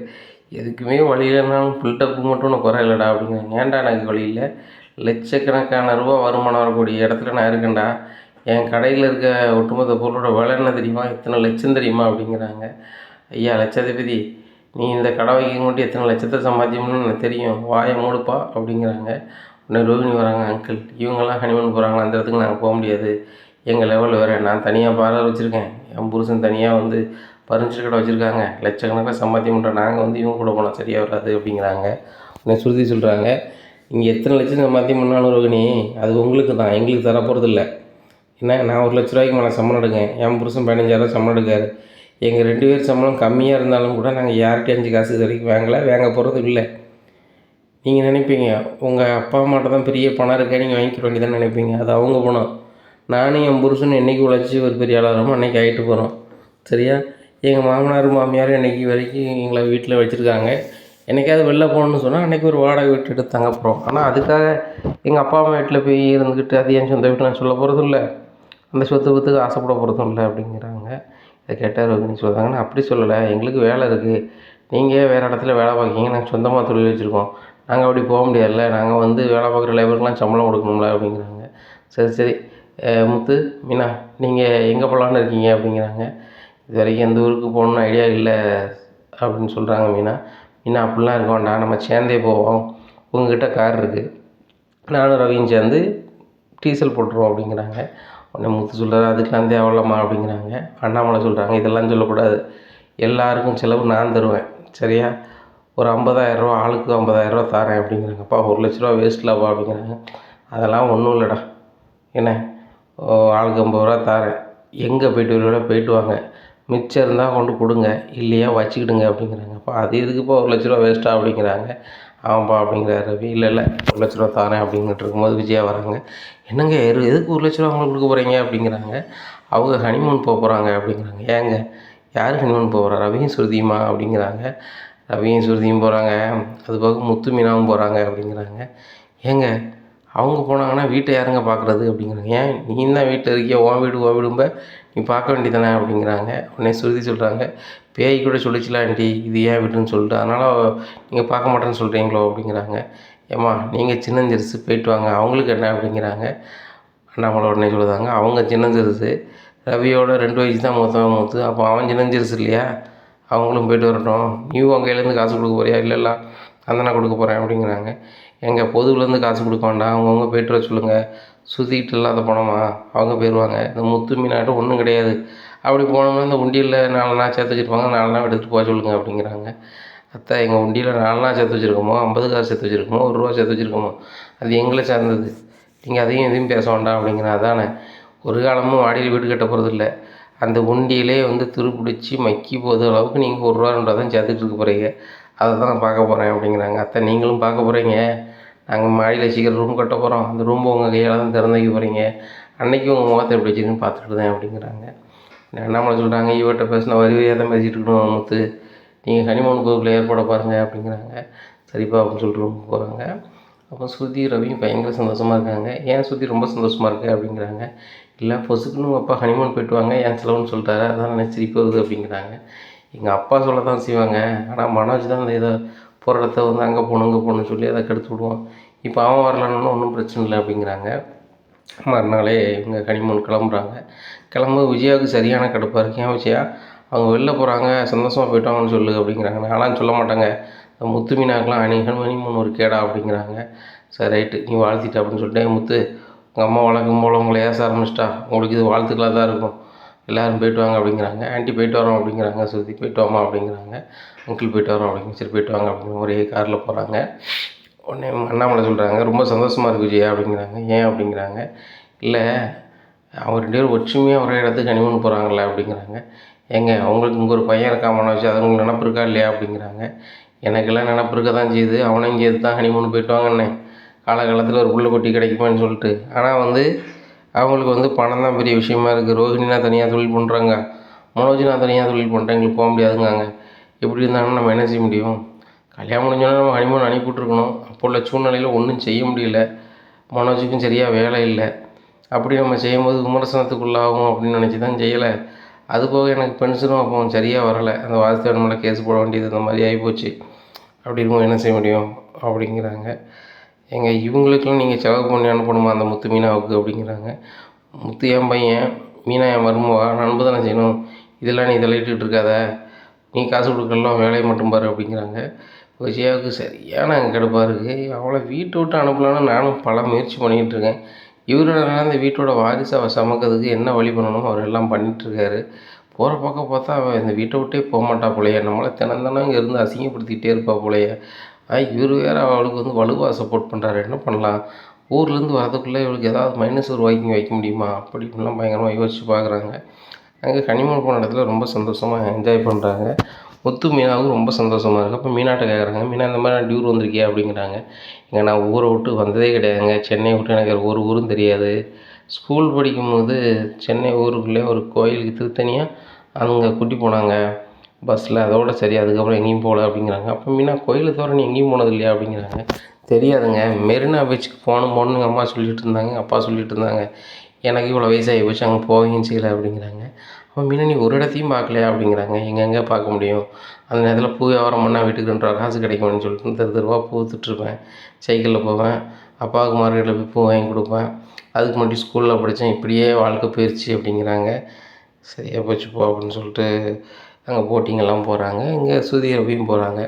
எதுக்குமே வழி இல்லைனாலும் பில்டப்பு மட்டும் ஒன்று குறை இல்லைடா அப்படிங்கிறாங்க. ஏன்டா எனக்கு வழி இல்லை, லட்சக்கணக்கான ரூபா வருமானம் வரக்கூடிய இடத்துல நான் இருக்கேன்டா, என் கடையில் இருக்க ஒட்டுமொத்த பொருளோட விலை என்ன தெரியுமா, இத்தனை லட்சம் தெரியுமா அப்படிங்கிறாங்க. ஐயா லட்சாதிபதி, நீ இந்த கடை வைக்க மட்டும் எத்தனை லட்சத்தை சம்பாத்தியம்னு எனக்கு தெரியும், வாயை மூடுப்பா அப்படிங்கிறாங்க. உடனே ரோஹிணி வராங்க. அங்கிள் இவங்கெல்லாம் ஹனிமூன் போகிறாங்களா, அந்த இடத்துக்கு நாங்கள் போக முடியாது, எங்கள் லெவலில் வேறு, நான் தனியாக பார்லர் வச்சுருக்கேன், என் புருஷன் தனியாக வந்து பர்னிச்சர் கடை வச்சுருக்காங்க, லட்சக்கணக்கில் சம்பாத்தியம் பண்ணுற நாங்கள் வந்து இவங்க கூட போனால் சரியாக வராது அப்படிங்கிறாங்க. உடனே ஸ்ருதி சொல்கிறாங்க, நீங்கள் எத்தனை லட்சம் சம்பாத்தியம் பண்ணாலும் ரோகிணி அது உங்களுக்கு தான், எங்களுக்கு தர போகிறது இல்லை. என்ன நான் 1 லட்ச ரூபாய்க்கு மேலே சம்பளம் எடுக்கேன், என் புருஷன் 15,000 சம்பளம் எடுக்காரு, எங்கள் 2 பேர் சம்பளம் கம்மியாக இருந்தாலும் கூட நாங்கள் யார்கிட்டையும் 5 காசு இது வரைக்கும் வாங்க போகிறது இல்லை. நீங்கள் நினைப்பீங்க உங்கள் அப்பா அம்மாட்ட தான் பெரிய பணம் இருக்கா, நீங்கள் வாங்கிக்க வேண்டியதான் நினைப்பீங்க, அது அவங்க பணம். நானும் என் புருஷன் என்றைக்கு உழைச்சி ஒரு பெரிய ஆளாகிறோமோ அன்றைக்கி ஆகிட்டு போகிறோம். சரியா, எங்கள் மாமனார் மாமியார் இன்றைக்கி வரைக்கும் எங்களை வீட்டில் வச்சுருக்காங்க, என்றைக்காவது வெளில போகணுன்னு சொன்னால் அன்றைக்கி ஒரு வாடகை வீட்டு எடுத்து தங்க போகிறோம். ஆனால் அதுக்காக எங்கள் அப்பா அம்மா வீட்டில் போய் இருந்துக்கிட்டு அது என் சொந்த வீட்டில் நான் சொல்ல போகிறது இல்லை. அந்த சொத்து பத்துக்கு ஆசைப்பட போகிறதும் இல்லை அப்படிங்கிறாங்க. இதை கேட்டால் ரோகிணி சொல்கிறாங்க, நான் அப்படி சொல்லலை, எங்களுக்கு வேலை இருக்குது, நீங்கள் வேறு இடத்துல வேலை பார்க்கீங்க, நாங்கள் சொந்தமாக தொழில் வச்சுருக்கோம், நாங்கள் அப்படி போக முடியாதுல்ல, நாங்கள் வந்து வேலை பார்க்குற லேபருக்குலாம் சம்பளம் கொடுக்கணும்ல அப்படிங்கிறாங்க. சரி சரி முத்து, மீனா, நீங்கள் எங்கே போகலான்னு இருக்கீங்க அப்படிங்கிறாங்க. இது வரைக்கும் எந்த ஊருக்கு போகணுன்னு ஐடியா இல்லை அப்படின்னு சொல்கிறாங்க மீனா. மீனா, அப்படிலாம் இருக்க வேண்டாம், நம்ம சேர்ந்தே போவோம், உங்ககிட்ட கார் இருக்குது, நானும் ரவியும் சேர்ந்து டீசல் போட்டுருவோம் அப்படிங்கிறாங்க. உடனே முத்து சொல்கிறாரு, அதுக்கெலாம் தேவையில்லம்மா அப்படிங்கிறாங்க. அண்ணாமலை சொல்கிறாங்க, இதெல்லாம் சொல்லக்கூடாது, எல்லாருக்கும் செலவு நான் தருவேன், சரியா, ஒரு 50,000 ஆளுக்கு 50,000 தரேன் அப்படிங்கிறாங்க. அப்பா 1,00,000 வேஸ்ட்லப்பா அப்படிங்கிறாங்க. அதெல்லாம் ஒன்றும் இல்லைடா, என்ன ஆளுக்கு 50 தரேன், எங்கே போய்ட்டு வரீங்களோ போய்ட்டு வாங்க, மிச்சம் இருந்தால் கொண்டு கொடுங்க, இல்லையா வச்சுக்கிடுங்க அப்படிங்கிறாங்க. அப்பா அது எதுக்குப்பா 1,00,000 வேஸ்ட்டா அப்படிங்கிறாங்க. ஆமாப்பா அப்படிங்கிறாரு ரவி. இல்லை 1,00,000 தரேன் அப்படின்ட்டு இருக்கும்போது விஜயா வராங்க. என்னங்க எதுக்கு 1,00,000 அவங்களுக்கு கொடுக்க போகிறீங்க அப்படிங்கிறாங்க. அவங்க ஹனிமூன் போக போகிறாங்க அப்படிங்கிறாங்க. ஏங்க யார் ஹனிமூன் போகிறா? ரவியும் சுருதியுமா அப்படிங்கிறாங்க. ரவியும் சுருதியும் போகிறாங்க, அது போக முத்து மீனாவும் போகிறாங்க அப்படிங்கிறாங்க. ஏங்க அவங்க போனாங்கன்னா வீட்டை யாருங்க பார்க்குறது அப்படிங்கிறாங்க. ஏன் நீ தான் வீட்டில் இருக்கியா, உன் வீடும்ப நீ பார்க்க வேண்டியதானே அப்படிங்கிறாங்க. உடனே சுருதி சொல்கிறாங்க, பேய் கூட சொல்லிச்சுல ஆண்டி இது ஏன் வீட்டுன்னு சொல்லிட்டு, அதனால் நீங்கள் பார்க்க மாட்டேன்னு சொல்கிறீங்களோ அப்படிங்கிறாங்க. ஏம்மா நீங்கள் சின்னஞ்சிறுசு போயிட்டு வாங்க, அவங்களுக்கு என்ன அப்படிங்கிறாங்க. அண்ணாமலை உடனே சொல்லுதாங்க, அவங்க சின்னஞ்சிறுசு, ரவியோட 2 வயசு தான் மூத்து, அப்போ அவன் சின்னஞ்சிறுசு இல்லையா, அவங்களும் போய்ட்டு வரட்டும், நீ உன் கையிலேருந்து காசு கொடுக்க போறியா? இல்லைல்ல அந்த நான் கொடுக்க போகிறேன் அப்படிங்கிறாங்க. எங்கள் பொதுவிலேருந்து காசு கொடுக்க வேண்டாம், அவங்கவுங்க போய்ட்டு வர சொல்லுங்கள், சுற்றிக்கிட்டு இல்லாத பணமா அவங்க போயிடுவாங்க, இந்த முத்து மீனாட்ட ஒன்றும் கிடையாது, அப்படி போனோம்னா இந்த உண்டியலில் 4 நாள் சேர்த்து வச்சுருப்பாங்க, 4 நாள் எடுத்துகிட்டு போக சொல்லுங்கள் அப்படிங்கிறாங்க. அத்தை எங்கள் உண்டியில் 4 நாள் சேர்த்து வச்சுருக்கோமோ, 50 காசு சேர்த்து வச்சுருக்கோமோ, ₹1 சேர்த்து வச்சுருக்கோமோ, அது எங்களை சார்ந்தது, நீங்கள் அதையும் எதையும் பேச வேண்டாம் அப்படிங்கிறேன். அதானே ஒரு காலமும் வாடியில் வீடு கட்ட போகிறது இல்லை, அந்த உண்டியிலே வந்து துருப்பிடிச்சி மக்கி போகிற அளவுக்கு நீங்கள் ₹1 2 தான் சேர்த்துட்டு இருக்க போகிறீங்க, அதை தான் நான் பார்க்க போகிறேன் அப்படிங்கிறாங்க. அத்தை நீங்களும் பார்க்க போகிறீங்க, நாங்கள் மாடியில் சீக்கிரம் ரூம் கட்ட போகிறோம், அந்த ரூம்பை உங்கள் கையால் தான் திறந்து வைக்க போகிறீங்க, அன்றைக்கி உங்கள் முகத்தை எப்படி வச்சுருக்குன்னு பார்த்துட்டு தான் அப்படிங்கிறாங்க. அண்ணாமலை சொல்கிறாங்க, இவர்கிட்ட பேசின வரிவையாக தான் பேசிகிட்டு இருக்கணும் முத்து, நீங்கள் ஹனிமூன் கோவிலில் ஏற்பாட பாருங்கள் அப்படிங்கிறாங்க. சரிப்பா அப்படின்னு சொல்லிட்டு ரூமுக்கு போகிறாங்க. அப்போ ஸ்ருதி ரவியும் பயங்கர சந்தோஷமாக இருக்காங்க. ஏன் ஸ்ருதி ரொம்ப சந்தோஷமாக இருக்குது அப்படிங்கிறாங்க. இல்லை பொசுக்குன்னு உங்கள் அப்பா ஹனிமூன் போய்ட்டு வாங்க, ஏன் செலவுன்னு சொல்லிட்டாரு, அதான் எனக்கு சிரிப்பு வருது அப்படிங்கிறாங்க. எங்கள் அப்பா சொல்ல தான் செய்வாங்க, ஆனால் மனோஜ் தான் இந்த இதை போகிற இடத்த வந்து அங்கே போகணும் இங்கே போகணுன்னு சொல்லி அதை கெடுத்து விடுவோம், இப்போ அவன் வரலன்னு ஒன்றும் பிரச்சனை இல்லை அப்படிங்கிறாங்க. மறுநாளே இவங்க ஹனிமூன் கிளம்புறாங்க. கிளம்பும்போது விஜயாவுக்கு சரியான கடுப்பாக இருக்குது. ஏன் விஜயா அவங்க வெளில போகிறாங்க, சந்தோஷமாக போய்ட்டாங்கன்னு சொல்லு அப்படிங்கிறாங்க. நான்லாம் சொல்ல மாட்டாங்க, முத்து மீனாக்கெலாம் ஹனிமூன் ஒரு கேடா அப்படிங்கிறாங்க. சரி ரைட்டு நீ வாழ்த்திட்ட அப்படின்னு சொல்லிட்டு, முத்து உங்கள் அம்மா வழக்கம் போல் உங்களை ஏச ஆரம்பிச்சிட்டா, உங்களுக்கு இது வாழ்த்துக்களாக தான் இருக்கும், எல்லோரும் போய்ட்டு வாங்க அப்படிங்கிறாங்க. ஆண்டி போய்ட்டு வரோம் அப்படிங்கிறாங்க. சுருதி போய்ட்டு வாமா அப்படிங்கிறாங்க. அங்கிள் போய்ட்டு வரோம் அப்படிங்க. சரி போய்ட்டு வாங்க அப்படிங்கிற ஒரே காரில் போகிறாங்க. உடனே அண்ணாமலை சொல்கிறாங்க, ரொம்ப சந்தோஷமாக இருக்குது விஜயா அப்படிங்கிறாங்க. ஏன் அப்படிங்கிறாங்க. இல்லை அவங்க 2 பேரும் ஒற்றுமையாக ஒரே இடத்துக்கு ஹனிமூன் போகிறாங்களே அப்படிங்கிறாங்க. ஏங்க அவங்களுக்கு இங்கே ஒரு பையன் இருக்காமன்னு வச்சு அது உங்களுக்கு நினப்பு இருக்கா இல்லையா அப்படிங்கிறாங்க. எனக்கெல்லாம் நினப்பு இருக்க தான் செய்யுது, அவனையும் சேர்த்து தான் ஹனிமூன் போய்ட்டு வாங்கண்ணே, காலகாலத்தில் ஒரு புள்ள குட்டி கிடைக்குமான்னு சொல்லிட்டு. ஆனால் வந்து அவங்களுக்கு வந்து பணம் தான் பெரிய விஷயமா இருக்குது. ரோஹிணினா தனியாக தொழில் பண்ணுறாங்க, மனோஜ்னா தனியாக தொழில் பண்ணுறேன், எங்களுக்கு போக முடியாதுங்காங்க. எப்படி இருந்தாங்கன்னா நம்ம என்ன செய்ய முடியும், கல்யாணம் முடிஞ்சோன்னா நம்ம ஹனிமூன் அனுப்பிவிட்ருக்கணும். அப்போ உள்ள சூழ்நிலையில் ஒன்றும் செய்ய முடியல, மனோஜுக்கும் சரியாக வேலை இல்லை, அப்படி நம்ம செய்யும்போது விமர்சனத்துக்குள்ளாகும் அப்படின்னு நினச்சி தான் செய்யலை. அதுபோக எனக்கு பென்ஷனும் அப்போ சரியாக வரலை, அந்த வாசுதேவன் மேலே கேஸ் போட வேண்டியது இந்த மாதிரி ஆகிப்போச்சு, அப்படி இருக்கும் என்ன செய்ய முடியும் அப்படிங்கிறாங்க. எங்க இவங்களுக்கெல்லாம் நீங்கள் செலவு பண்ணி அனுப்பணுமா அந்த முத்து மீனாவுக்கு அப்படிங்கிறாங்க. முத்து என் பையன், மீனா என் மருமவா, நான் அன்பு தானே செய்யணும், இதெல்லாம் நீ தலையிட்டு இருக்காத, நீ காசு கொடுக்கலாம் வேலையை மட்டும் பாரு அப்படிங்கிறாங்க. விஜயாவுக்கு சரியான கடுப்பாக இருக்குது. அவளை வீட்டை விட்டு அனுப்பலான்னு நானும் பல முயற்சி பண்ணிகிட்டு இருக்கேன், இவரோட இந்த வீட்டோட வாரிசை அவள் சமக்கிறதுக்கு என்ன வழி பண்ணணுமோ அவர் எல்லாம் பண்ணிகிட்ருக்காரு. போகிற பக்கம் பார்த்தா அவள் இந்த வீட்டை விட்டே போக மாட்டா போலையே, நம்மளை தினம் இங்கே இருந்து அசிங்கப்படுத்திக்கிட்டே இருப்பா போலையே. இவர் வேறு அவளுக்கு வந்து வலுவாக சப்போர்ட் பண்ணுறாரு, என்ன பண்ணலாம், ஊர்லேருந்து வரதுக்குள்ளே இவளுக்கு ஏதாவது மைனஸ் ஒரு வாக்கிங் வைக்க முடியுமா அப்படி இப்படிலாம் பயங்கரமாக யோசிச்சு பார்க்குறாங்க. அங்கே ஹனிமூன் போன இடத்துல ரொம்ப சந்தோஷமாக என்ஜாய் பண்ணுறாங்க. முத்து மீனாவுக்கு ரொம்ப சந்தோஷமாக இருக்குது. அப்போ மீனாட்ட கேட்குறாங்க, மீனா இந்த மாதிரி நான் டியூர் வந்திருக்கியா அப்படிங்கிறாங்க. ஏங்க நான் ஊரை விட்டு வந்ததே கிடையாதுங்க, சென்னையை விட்டு எனக்கு ஒரு ஊரும் தெரியாது, ஸ்கூல் படிக்கும்போது சென்னை ஊருக்குள்ளே ஒரு கோயிலுக்கு திருத்தணியாக அங்கே கூட்டி போனாங்க பஸ்ஸில், அதோட சரி அதுக்கப்புறம் எங்கேயும் போகல அப்படிங்கிறாங்க. அப்போ மீனா கோயிலை தவிர நீ எங்கேயும் போனது இல்லையா அப்படிங்கிறாங்க. தெரியாதுங்க, மெரினா பீச்சுக்கு போகணுன்னு எங்கள் அம்மா சொல்லிகிட்டு இருந்தாங்க, அப்பா சொல்லிகிட்டு இருந்தாங்க, எனக்கு இவ்வளோ வயசாகி போச்சு அங்கே போகவும் செய்யலை அப்படிங்கிறாங்க. அப்போ மீனா நீ ஒரு இடத்தையும் பார்க்கலையா அப்படிங்கிறாங்க. எங்கெங்கே பார்க்க முடியும், அந்த நேரத்தில் பூ வியாபாரம் பண்ணால் வீட்டுக்கு 2 ரூபா காசு கிடைக்கும்னு சொல்லிட்டு தெரு தெருவாக பூ வித்துட்ருப்பேன். சைக்கிளில் போவேன், அப்பாவுக்கு மார்க்கெட்டில் போய் பூ வாங்கி கொடுப்பேன். அதுக்கு முன்னாடி ஸ்கூலில் படித்தேன். இப்படியே வாழ்க்கை போயிடுச்சு அப்படிங்கிறாங்க. சரியா போச்சு போ அப்படின்னு சொல்லிட்டு அங்கே போட்டிங்கெல்லாம் போகிறாங்க. இங்கே சுதி ரவியும் போகிறாங்க.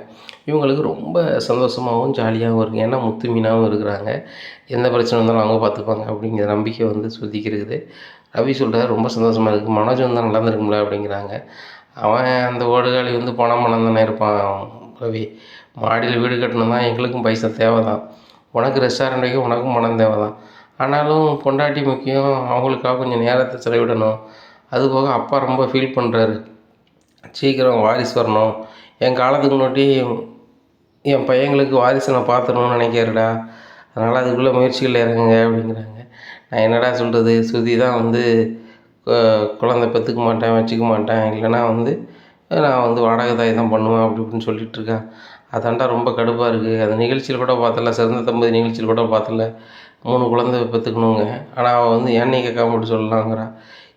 இவங்களுக்கு ரொம்ப சந்தோஷமாகவும் ஜாலியாகவும் இருக்குது. ஏன்னா முத்து மீனாவும் இருக்கிறாங்க. எந்த பிரச்சனை வந்தாலும் அவங்க பார்த்துப்பாங்க அப்படிங்கிற நம்பிக்கை வந்து சுதிக்கு இருக்குது. ரவி சொல்கிறாரு ரொம்ப சந்தோஷமாக இருக்குது, மனோஜ் வந்தால் நல்லா இருந்திருக்கும்ல அப்படிங்கிறாங்க. அவன் அந்த ஓடுகாலி வந்து பணம் தானே இருப்பான் ரவி. மாடியில் வீடு கட்டணும் தான், எங்களுக்கும் பைசா தேவை தான், உனக்கு ரெஸ்டாரண்ட் வைக்க உனக்கும் பணம் தேவை தான். ஆனாலும் பொண்டாட்டி முக்கியம், அவங்களுக்காக கொஞ்சம் நேரத்தை செலவிடணும். அதுபோக அப்பா ரொம்ப ஃபீல் பண்ணுறாரு, சீக்கிரம் வாரிசு வரணும், என் காலத்துக்கு முன்னாடி என் பையங்களுக்கு வாரிசை நான் பார்த்துடணும்னு நினைக்கிறேடா, அதனால் அதுக்குள்ளே முயற்சிகள் இறங்குங்க அப்படிங்கிறாங்க. நான் என்னடா சொல்கிறது, சுதி தான் வந்து குழந்த பெற்றுக்க மாட்டேன், வச்சுக்க மாட்டேன், இல்லைனா வந்து நான் வந்து வாடகை தாய் தான் பண்ணுவேன் அப்படி இப்படின்னு சொல்லிகிட்ருக்கேன். அதாண்டா ரொம்ப கடுப்பாக இருக்குது. அந்த நிகழ்ச்சியில் கூட பார்த்தல, சிறந்த தம்பதி நிகழ்ச்சியில் கூட பார்த்தல, 3 குழந்தை பெற்றுக்கணுங்க. ஆனால் அவள் வந்து ஏன்னே கேட்காம அப்படி சொல்லலாங்கிறா.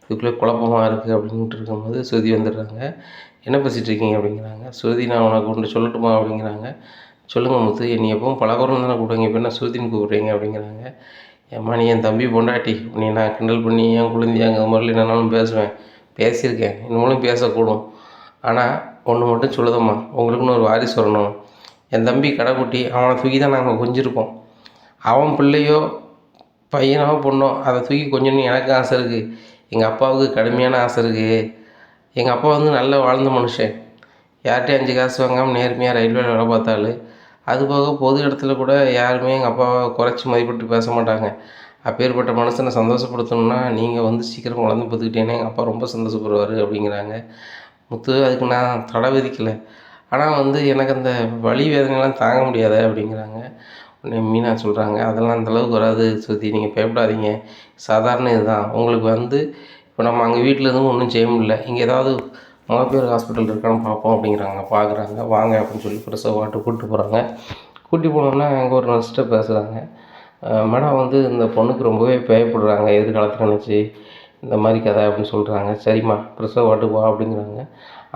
இதுக்குள்ளே குழப்பமாக இருக்குது அப்படின்ட்டு இருக்கும்போது சுருதி வந்துடுறாங்க. என்ன பேசிகிட்டு இருக்கீங்க அப்படிங்கிறாங்க. சுருதி நான் உனக்கு ஒன்று சொல்லட்டுமா அப்படிங்கிறாங்க. சொல்லுங்கள் முத்து, நீ எப்பவும் பலகுரம் தானே கூப்பிடுவீங்க, இப்போ என்ன சுருதின்னு கூப்பிட்றீங்க அப்படிங்கிறாங்க. ஏம்மா நீ என் தம்பி பொண்டாட்டி, நீ நான் கிண்டல் பண்ணி என் குழந்தையாங்க முறையில் என்னாலும் பேசுவேன், பேசியிருக்கேன், இனிமேலும் பேசக்கூடும். ஆனால் ஒன்று மட்டும் சொல்லுதம்மா, உங்களுக்குன்னு ஒரு வாரிசு வரணும். என் தம்பி கடைக்குட்டி, அவனை தூக்கி தான் நாங்கள் கொஞ்சிருக்கோம். அவன் பிள்ளையோ பையனோ பொண்ணோ அதை தூக்கி கொஞ்சம்னு எனக்கு ஆசை இருக்குது. எங்கள் அப்பாவுக்கு கடுமையான ஆசை இருக்குது. எங்கள் அப்பா வந்து நல்ல வாழ்ந்த மனுஷன், யார்கிட்டையும் 5 காசு வாங்காமல் நேர்மையாக ரயில்வேல வேலை பார்த்தாள். அதுபோக பொது இடத்துல கூட யாருமே எங்கள் அப்பாவை குறைச்சி மதிப்பிட்டு பேச மாட்டாங்க. அப்பேற்பட்ட மனுஷனை சந்தோஷப்படுத்தணுன்னா நீங்கள் வந்து சீக்கிரம் குழந்தை பெற்றுக்கிட்டேன்னா எங்கள் அப்பா ரொம்ப சந்தோஷப்படுவார் அப்படிங்கிறாங்க. முத்து, அதுக்கு நான் தடை விதிக்கலை, ஆனால் வந்து எனக்கு அந்த வலி வேதனைலாம் தாங்க முடியாத அப்படிங்கிறாங்க. உடனே மீனா சொல்கிறாங்க, அதெல்லாம் அந்தளவுக்கு வராது சுருதி, நீங்கள் பயப்படாதீங்க, சாதாரண இதுதான். உங்களுக்கு வந்து இப்போ நம்ம அங்கே வீட்டில் எதுவும் ஒன்றும் செய்ய முடியல, இங்கே ஏதாவது மகப்பேறு ஹாஸ்பிட்டல் இருக்கான்னு பார்ப்போம் அப்படிங்கிறாங்க. பார்க்குறாங்க, வாங்க அப்படின்னு சொல்லி பிரசவ வார்டு கூப்பிட்டு போகிறாங்க. கூட்டி போனோன்னா அங்கே ஒரு நர்ஸ்கிட்ட பேசுகிறாங்க. மேடம் வந்து இந்த பொண்ணுக்கு ரொம்பவே பயப்படுறாங்க எதிர்காலத்தை நினச்சி, இந்த மாதிரி கதை அப்படின்னு சொல்கிறாங்க. சரிம்மா பிரசவ வார்டுக்கு வா அப்படிங்கிறாங்க.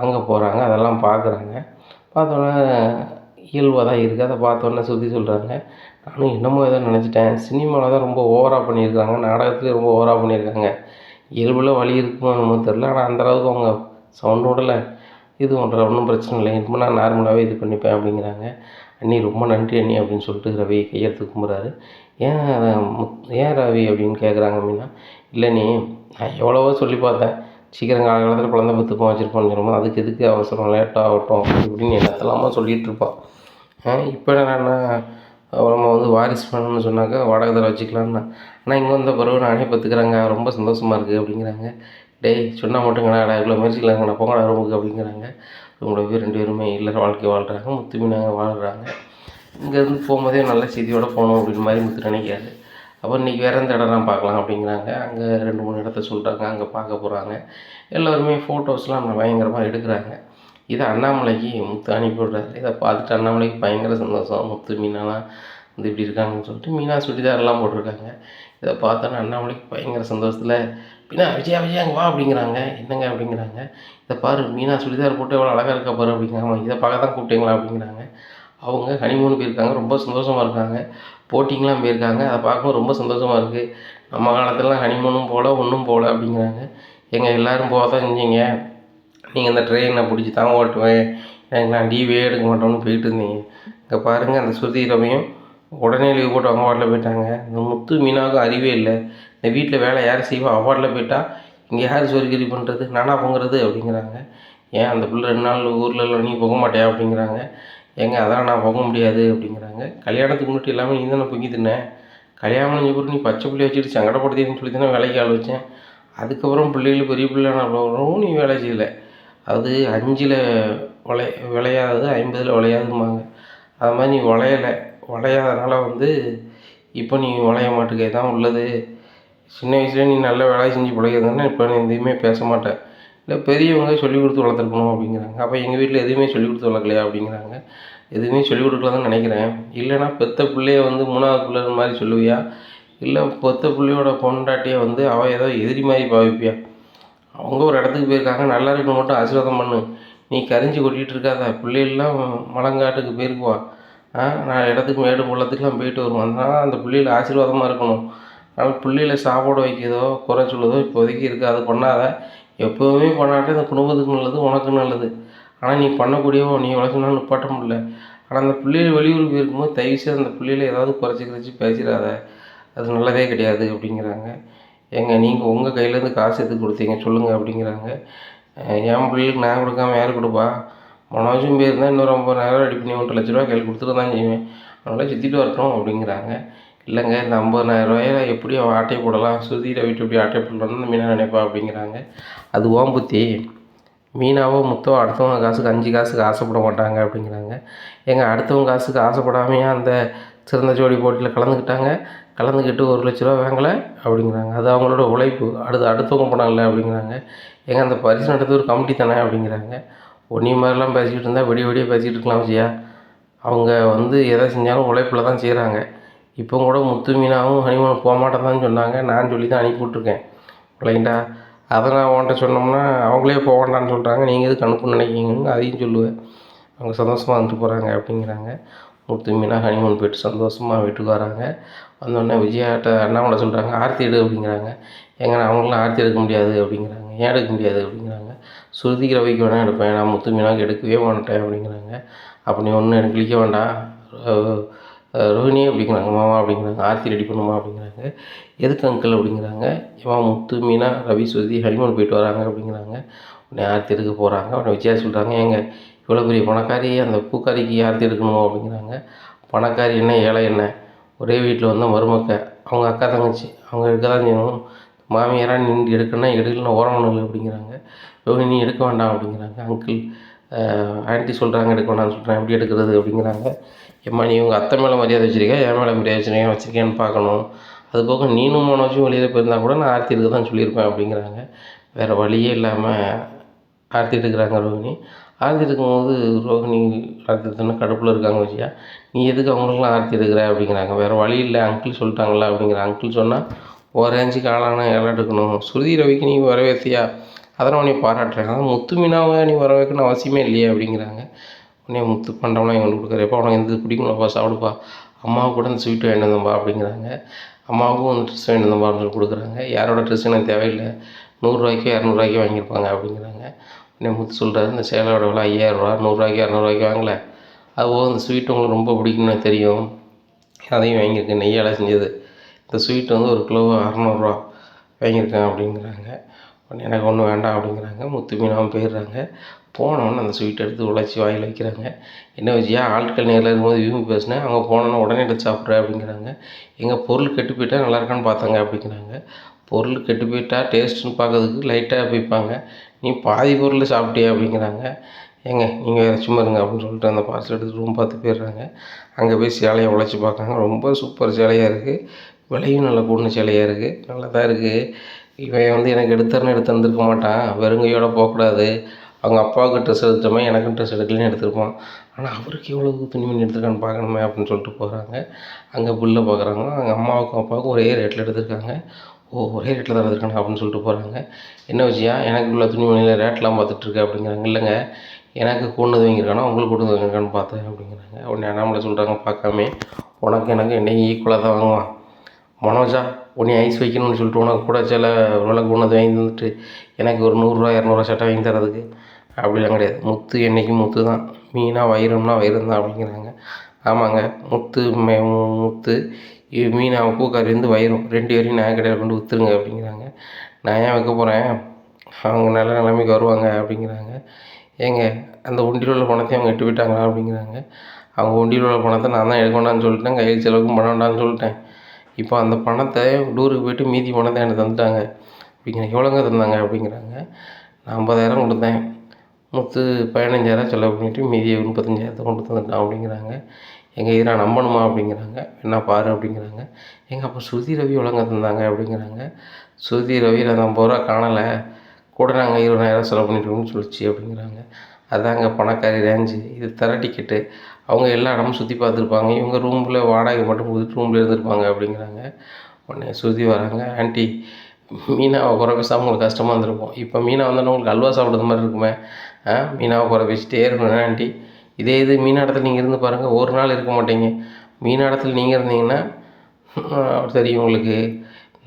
அங்கே போகிறாங்க, அதெல்லாம் பார்க்குறாங்க. பார்த்தோன்னே இயல்பாக தான் இருக்குது. அதை பார்த்தோன்னே சுற்றி சொல்கிறாங்க, நானும் என்னமோ ஏதோ நினச்சிட்டேன், சினிமாவில் தான் ரொம்ப ஓவராக பண்ணியிருக்காங்க, நாடகத்துலேயும் ரொம்ப ஓவராக பண்ணியிருக்காங்க, இயல்பில் வலி இருக்குமோ என்னமோ தெரில, ஆனால் அந்தளவுக்கு அவங்க சவுண்டு விடலை, இது பண்ணுற ஒன்றும் பிரச்சனை இல்லை, இப்போ நான் நார்மலாகவே இது பண்ணிப்பேன் அப்படிங்கிறாங்க. அண்ணி ரொம்ப நன்றி அண்ணி அப்படின்னு சொல்லிட்டு ரவி கையெடுத்து கும்பிட்றாரு. ஏன் ஏன் ரவி அப்படின்னு கேட்குறாங்க மீனா. இல்லை நீ, நான் எவ்வளவோ சொல்லி பார்த்தேன், சீக்கிரம் காலத்தில் குழந்தை பெற்றுப்போம் வச்சுருப்போம்னு சொல்லும்போது அதுக்கு எதுக்கு அவசரம், லேட்டாக ஆகட்டும் அப்படி இப்படின்னு என்னத்தெல்லாமா சொல்லிகிட்டு இருப்பான். இப்போ என்னன்னா நம்ம வந்து வாரிசு பண்ணணும்னு சொன்னாக்கா வாடகை தர வச்சுக்கலான்னா, ஆனால் இங்கே வந்த பிறகு நானே பெற்றுக்குறேங்க, ரொம்ப சந்தோஷமாக இருக்குது அப்படிங்கிறாங்க. டேய் சொன்னால் மட்டுங்கடா, இவ்வளோ முயற்சிக்கலாங்கண்ணா, போங்கடா ரூமுக்கு அப்படிங்கிறாங்க. ரூமில் போய் 2 பேருமே இல்லற வாழ்க்கை வாழ்கிறாங்க. முத்து மீனாங்க வாழ்கிறாங்க. இங்கேருந்து போகும்போதே நல்ல செய்தியோடு போகணும் அப்படின்னு மாதிரி முத்து நினைக்காது. அப்போ இன்றைக்கி வேறு எந்த இடம்லாம் பார்க்கலாம் அப்படிங்கிறாங்க. அங்கே 2, 3 இடத்த சொல்கிறாங்க, அங்கே பார்க்க போகிறாங்க. எல்லோருமே ஃபோட்டோஸ்லாம் பயங்கரமாக எடுக்கிறாங்க. இதை அண்ணாமலைக்கு முத்து அனுப்பி விட்றாரு. இதை பார்த்துட்டு அண்ணாமலைக்கு பயங்கர சந்தோஷம், முத்து மீனாலாம் வந்து இப்படி இருக்காங்கன்னு சொல்லிட்டு. மீனா சுடிதாரெல்லாம் போட்டிருக்காங்க. இதை பார்த்தோன்னா அண்ணாமலைக்கு பயங்கர சந்தோஷத்தில், மீனா விஜயா விஜயா அங்கே வா அப்படிங்கிறாங்க. என்னங்க அப்படிங்கிறாங்க. இதை பாரு மீனா சுடிதார் போட்டு எவ்வளோ அழகாக இருக்கா பாரு அப்படிங்கிறாங்க. இதை பார்க்க தான் கூப்பிட்டீங்களா அப்படிங்கிறாங்க. அவங்க ஹனிமூன் போயிருக்காங்க, ரொம்ப சந்தோஷமாக இருக்காங்க. போட்டிங்கெலாம் போயிருக்காங்க, அதை பார்க்கும்போது ரொம்ப சந்தோஷமாக இருக்குது. நம்ம காலத்துலலாம் ஹனிமூனும் போகல, ஒன்றும் போகல அப்படிங்கிறாங்க. எங்கள் எல்லோரும் போக தான் செஞ்சீங்க, நீங்கள் இந்த ட்ரெயினை பிடிச்சி தான் ஓட்டுவேன், எனக்கு நான் லீவே எடுக்க மாட்டோம்னு போயிட்டு இருந்தீங்க. இங்கே பாருங்கள், அந்த சுருதி ரவியும் உடனே லீவ் போட்டு அவங்க வார்டில் போயிட்டாங்க. இந்த முத்து மீனாவுக்கும் அறிவே இல்லை. இந்த வீட்டில் வேலை யார் செய்வா, அவார்டில் போயிட்டா இங்கே யார் சொரிகிரி பண்ணுறது, நானாக பொங்குறது அப்படிங்கிறாங்க. ஏன் அந்த பிள்ளை 2 நாள் ஊரில் நீ போக மாட்டியா அப்படிங்கிறாங்க. ஏங்க அதெல்லாம் நான் போக முடியாது அப்படிங்கிறாங்க. கல்யாணத்துக்கு முன்னாடி எல்லாமே நீ தானே பொங்கி தின்னேன், கல்யாணம் முடிஞ்ச பிறகு நீ பச்சை பிள்ளைய வச்சுட்டு சங்கடப்படுத்தின்னு சொல்லி தானே வேலைக்கு ஆள் வச்சேன், அதுக்கப்புறம் பிள்ளைகள் பெரிய பிள்ளைனாலும் நீ வேலை செய்யலை. அது 5ல் விளையாதது 50ல் விளையாதும்பாங்க. அது மாதிரி நீ விளையாதனால வந்து இப்போ நீ விளைய மாட்டுக்க, தான் உள்ளது. சின்ன வயசுலேயே நீ நல்ல வேலை செஞ்சு பிழைக்கிறதுனா இப்போ நீ எதுவுமே பேச மாட்டேன், இல்லை பெரியவங்க சொல்லிக் கொடுத்து வளர்த்துருக்கணும் அப்படிங்கிறாங்க. அப்போ எங்கள் வீட்டில் எதுவுமே சொல்லிக் கொடுத்து வளர்க்கலையா அப்படிங்கிறாங்க. எதுவுமே சொல்லிக் கொடுக்கலன்னு நினைக்கிறேன். இல்லைனா பெற்ற பிள்ளைய வந்து 3வது பிள்ளை மாதிரி சொல்லுவியா, இல்லை பெத்த பிள்ளையோட பொண்டாட்டியை வந்து அவள் ஏதோ எதிரி மாதிரி பாவிப்பியா? அவங்க ஒரு இடத்துக்கு போயிருக்காங்க, நல்லா இருக்குன்னு மட்டும் ஆசீர்வாதம் பண்ணு. நீ கரிஞ்சு கொட்டிகிட்டு இருக்காத. பிள்ளைகள்லாம் மலங்காட்டுக்கு போயிருக்குவா. நான் இடத்துக்கு மேடு பள்ளத்துக்குலாம் போயிட்டு வருவோம். அதனால் அந்த பிள்ளைகள் ஆசீர்வாதமாக இருக்கணும். அதனால் பிள்ளைகளை சாப்பாடு வைக்கிறதோ குறை சொல்லுதோ இப்போதைக்கு இருக்குது, அது பண்ணாத. எப்போவுமே பண்ணாட்டே இந்த குடும்பத்துக்கு நல்லது, உனக்கு நல்லது. ஆனால் நீ பண்ணக்கூடியவோ நீ உழைச்சினாலும் நிப்பாட்ட முடியல. ஆனால் அந்த பிள்ளைகள் வெளியூருக்கு போயிருக்கும்போது தயவுசெய்து அந்த பிள்ளைகளை ஏதாவது குறைச்சி பேசிடாத, அது நல்லதே கிடையாது அப்படிங்கிறாங்க. ஏங்க நீங்கள் உங்கள் கையிலேருந்து காசு எடுத்து கொடுத்தீங்க சொல்லுங்கள் அப்படிங்கிறாங்க. என் பிள்ளைகளுக்கு நான் கொடுக்காம யார் கொடுப்பா? மனோஜும் போயிருந்தால் இன்னொரு 50,000 ரெடி பண்ணி 1,00,000 கையில் கொடுத்துட்டு தான் செய்வேன், அதனால் சுற்றிட்டு வரட்டும் அப்படிங்கிறாங்க. இல்லைங்க இந்த 50,000 எப்படி அவன் ஆட்டையை போடலாம், சுதீரை விட்டு எப்படி ஆட்டையை போடலான்னு மீனா நினைப்பா அப்படிங்கிறாங்க. அது ஓம் புத்தி. மீனாவோ முத்தோ அடுத்தவங்க காசுக்கு 5 காசுக்கு ஆசைப்பட மாட்டாங்க அப்படிங்கிறாங்க. ஏங்க அடுத்தவங்க காசுக்கு ஆசைப்படாமையா அந்த சிறந்த ஜோடி போட்டியில் கலந்துக்கிட்டு 1,00,000 வாங்கலை அப்படிங்கிறாங்க. அது அவங்களோட உழைப்பு. அடுத்தவங்க போனாங்கல்ல அப்படிங்கிறாங்க. ஏங்க அந்த பரிசு நடத்து ஒரு கமிட்டி தானே அப்படிங்கிறாங்க. ஒன்றி மாதிரிலாம் பேசிக்கிட்டு இருந்தால் விடிய பேசிக்கிட்டு இருக்கலாம் விஜயா. அவங்க வந்து எதை செஞ்சாலும் உழைப்பில் தான் செய்கிறாங்க. இப்போ கூட முத்து மீனாவும் ஹனிமூன் போக மாட்டேன்னு சொன்னாங்க, நான் சொல்லி தான் அனுப்பி விட்ருக்கேன் இல்லைங்களா. அதை நான் உன்கிட்ட சொன்னோம்னா அவங்களே போக வேண்டான்னு சொல்கிறாங்க, நீங்கள் எதுக்கு அனுப்புன்னு நினைக்கிங்கன்னு அதையும் சொல்லுவேன். அவங்க சந்தோஷமாக வந்துட்டு போகிறாங்க அப்படிங்கிறாங்க. முத்து மீனா ஹனிமூன் போய்ட்டு சந்தோஷமாக வீட்டுக்கு வராங்க. வந்தோடனே விஜயாட்ட அண்ணாமலை சொல்கிறாங்க ஆர்த்தி எடு அப்படிங்கிறாங்க. ஏங்க நான் அவங்களாம் ஆர்த்தி எடுக்க முடியாது அப்படிங்கிறாங்க. ஏன் எடுக்க முடியாது அப்படிங்கிறாங்க. சுருதி ரவிக்கு வேணால் எடுப்பேன், நான் முத்து மீனாவுக்கு எடுக்கவே மாட்டேன் அப்படிங்கிறாங்க. அப்போ நீ ஒன்றும் எனக்கு கிளிக்க வேண்டாம் ரோஹிணி அப்படிங்கிறாங்க. மாமா அப்படிங்கிறாங்க. ஆர்த்தி ரெடி பண்ணுமா அப்படிங்கிறாங்க. எதுக்கு அங்கிள் அப்படிங்கிறாங்க. இவன் முத்து மீனா ரவி சுருதி ஹனிமூன் போயிட்டு வராங்க அப்படிங்கிறாங்க. உடனே ஆர்த்தி எடுக்க போகிறாங்க. உடனே விஜயா சொல்கிறாங்க ஏங்க இவ்வளோ பெரிய பணக்காரி அந்த பூக்காரிக்கு ஆர்த்தி எடுக்கணுமோ அப்படிங்கிறாங்க. பணக்காரி என்ன ஏழை என்ன, ஒரே வீட்டில் வந்தால் மருமக்க, அவங்க அக்கா தங்கச்சி, அவங்க எடுக்க தான் செய்யணும். மாமியாராக நின்று எடுக்கணும்னா எடுக்கலன்னா ஓரமாக இல்லை அப்படிங்கிறாங்க. ரோஹிணி எடுக்க வேண்டாம் அப்படிங்கிறாங்க. அங்கிள் ஆன்ட்டி சொல்கிறாங்க எடுக்க வேண்டாம்னு சொல்கிறேன், எப்படி எடுக்கிறது அப்படிங்கிறாங்க. ஏம்மா நீ உங்கள் அத்தை மேலே மரியாதை வச்சுருக்கேன், என் மேலே மரியாதை வச்சுருக்கேன்னு பார்க்கணும். அதுபோக நீனும் மனோஜும் வெளியில் போயிருந்தால் கூட நான் ஆர்த்தி எடுக்க தான் சொல்லியிருப்பேன் அப்படிங்கிறாங்க. வேறு வழியே இல்லாமல் ஆர்த்தி எடுக்கிறாங்க ரோஹிணி. ஆர்த்தி எடுக்கும்போது ரோஹிணி ஆர்த்தி எடுத்தோன்னா கடுப்பில் இருக்காங்க விஜயா. நீ எதுக்கு அவங்களுக்குலாம் ஆர்த்தி எடுக்கிற அப்படிங்கிறாங்க. வேறு வழி இல்லை அங்கிள் சொல்லிட்டாங்களா அப்படிங்கிற. அங்கிள் சொன்னால் ஒரு ரேஞ்சுக்கு ஆளான எல்லாம் எடுக்கணும். சுருதி ரவிக்கு நீ வரவேற்றியா, அதெல்லாம் உன்னை பாராட்டுறேன். ஆனால் முத்து மீனாவை நீ வர வைக்கணும்னு அவசியமே இல்லையே அப்படிங்கிறாங்க. உடனே முத்து பண்ணுறவங்களாம் எங்களுக்கு கொடுக்குறப்ப உனக்கு எந்த பிடிக்கும்ப்பா சாப்பிடுப்பா, அம்மாவுக்கு கூட இந்த ஸ்வீட்டு வாங்கிட்டு வந்தோம்பா அப்படிங்கிறாங்க. அம்மாவுக்கும் அந்த ட்ரெஸ் வாங்கிட்டு வந்தோம்பான்னு சொல்லி கொடுக்குறாங்க. யாரோட ட்ரெஸ் எனக்கு தேவையில்லை, 100 ரூபாய்க்கோ 200 ரூபாய்க்கோ வாங்கியிருப்பாங்க அப்படிங்கிறாங்க. உடனே முத்து சொல்கிறாரு இந்த சேலையோட விலை 5000 ரூபா, 100 ரூபாய்க்கோ 200 ரூபாய்க்கோ வாங்கலை, அதுபோக இந்த ஸ்வீட் உங்களுக்கு ரொம்ப பிடிக்கும்னு தெரியும், அதையும் வாங்கியிருக்கேன், நெய்யால் செஞ்சது. இந்த ஸ்வீட் வந்து 1 கிலோ 600 ரூபா வாங்கியிருக்கேன் அப்படிங்கிறாங்க. உடனே எனக்கு ஒன்றும் வேண்டாம் அப்படிங்கிறாங்க. முத்து மீனாவும் போயிடுறாங்க. போனோடனே அந்த ஸ்வீட் எடுத்து உழைச்சி வாயில் வைக்கிறாங்க. என்ன விஜயா ஆட்கள் நேரில் இருக்கும்போது விரும்பி பேசினேன், அவங்க போனோன்னே உடனே எடுத்து சாப்பிட்ற அப்படிங்கிறாங்க. எங்கள் பொருள் கெட்டு போயிட்டா நல்லா இருக்கான்னு பார்த்தாங்க அப்படிங்கிறாங்க. பொருள் கெட்டு போயிட்டா டேஸ்ட்டுன்னு பார்க்கறதுக்கு லைட்டாக வைப்பாங்க, நீ பாதி பொருள் சாப்பிட்டியா அப்படிங்கிறாங்க. ஏங்க நீங்கள் வேறு சும்மா இருங்க அப்படின்னு சொல்லிட்டு அந்த பார்சல் எடுத்துகிட்டு ரூம் பார்த்து போயிடுறாங்க. அங்கே போய் சேலையை உழைச்சி பார்க்காங்க. ரொம்ப சூப்பர் சேலையாக இருக்குது, விலையும் நல்லா கூடின சேலையாக இருக்குது, நல்லா தான் இருக்குது. இவன் வந்து எனக்கு எடுத்து வந்திருக்க மாட்டான், வெறுங்கையோடு போகக்கூடாது, அவங்க அப்பாவுக்கு ட்ரெஸ் எடுத்தோமே எனக்கும் ட்ரெஸ் எடுக்கலன்னு எடுத்துருப்பான், ஆனால் அவருக்கு எவ்வளோ துணிமணி எடுத்துருக்கான்னு பார்க்கணுமே அப்படின்னு சொல்லிட்டு போகிறாங்க. அங்கே பில்லை பார்க்குறாங்க. அவங்க அம்மாவுக்கும் அப்பாவுக்கும் ஒரே ரேட்டில் எடுத்திருக்காங்க. ஒரே ரேட்டில் தான் எடுத்துருக்காங்க அப்படின்னு சொல்லிட்டு போகிறாங்க. என்ன விஷயம் எனக்கு உள்ள துணிமணியில் ரேட்லாம் பார்த்துட்ருக்க அப்படிங்கிறாங்க. இல்லைங்க எனக்கு கூண்டது வாங்கியிருக்கானா உங்களுக்கு கூண்டது வாங்கியிருக்கான்னு பார்த்தேன் அப்படிங்கிறாங்க. உடனே அண்ணாமலை சொல்கிறாங்க பார்க்காமே, உனக்கு எனக்கு என்னையும் ஈக்குவலாக தான் வாங்குவான். மனோஜா உன்னை ஐஸ் வைக்கணும்னு சொல்லிட்டு உனக்கு கூட சில விலை கூண்டது வாங்கி தந்துட்டு எனக்கு ஒரு 100 ரூபா 200 சட்டை வாங்கி தரதுக்கு அப்படிலாம் கிடையாது. முத்து என்றைக்கும் முத்து தான், மீனா வைரம்னா வைரம் தான் அப்படிங்கிறாங்க. ஆமாங்க முத்து மீனா பூக்காரி வந்து வைரம் 2 பேரையும் நான் கடையில் கொண்டு விற்றுருங்க அப்படிங்கிறாங்க. நான் ஏன் வைக்க போகிறேன், அவங்க நல்ல நிலைமைக்கு வருவாங்க அப்படிங்கிறாங்க. ஏங்க அந்த உண்டியில் உள்ள பணத்தையும் அவங்க எட்டு போயிட்டாங்களா அப்படிங்கிறாங்க. அவங்க உண்டியில் உள்ள பணத்தை நான் தான் எடுக்க வேண்டாம்னு சொல்லிட்டேன், கையில் செலவுக்கும் பண்ண வேண்டாம்னு சொல்லிட்டேன். இப்போ அந்த பணத்தை டூருக்கு போய்ட்டு மீதி பணத்தை எனக்கு தந்துட்டாங்க அப்படிங்கிறாங்க. எவ்வளோங்க தந்தாங்க அப்படிங்கிறாங்க. நான் 50,000 கொடுத்தேன், முத்து 15,000 செலவு பண்ணிவிட்டு மீதி 35,000 கொண்டு தந்துட்டான் அப்படிங்கிறாங்க. எங்கள் இதை நான் நம்பணுமா அப்படிங்கிறாங்க. என்ன பாரு அப்படிங்கிறாங்க. அப்போ ஸ்ருதி ரவி எவ்வளோங்க தந்தாங்க அப்படிங்கிறாங்க. ஸ்ருதி ரவி நான் 50 ரூபா காணலை, கூட நாங்கள் 20,000 செலவு பண்ணிட்டோம்னு சொல்லிச்சு அப்படிங்கிறாங்க. அதாங்க பணக்காரி ரேஞ்சு, இது தர டிக்கெட்டு, அவங்க எல்லா இடமும் சுற்றி பார்த்துருப்பாங்க, இவங்க ரூமில் வாடகை மட்டும் கொடுத்துட்டு ரூமில் இருந்திருப்பாங்க அப்படிங்கிறாங்க. உடனே ஸ்ருதி வராங்க, ஆண்டி மீனாவை குறை பேசாமல் உங்களுக்கு கஷ்டமாக இருந்திருக்கும், இப்போ மீனா வந்தோடனே உங்களுக்கு அல்வா சாப்பிட்றது மாதிரி இருக்குமே, மீனாவை குறை பேசிட்டே இருக்கணும் ஆண்டி. இதே இது மீனா இடத்துல நீங்கள் இருந்து பாருங்கள், ஒரு நாள் இருக்க மாட்டீங்க. மீனா இடத்துல நீங்கள் இருந்தீங்கன்னா தெரியும் உங்களுக்கு.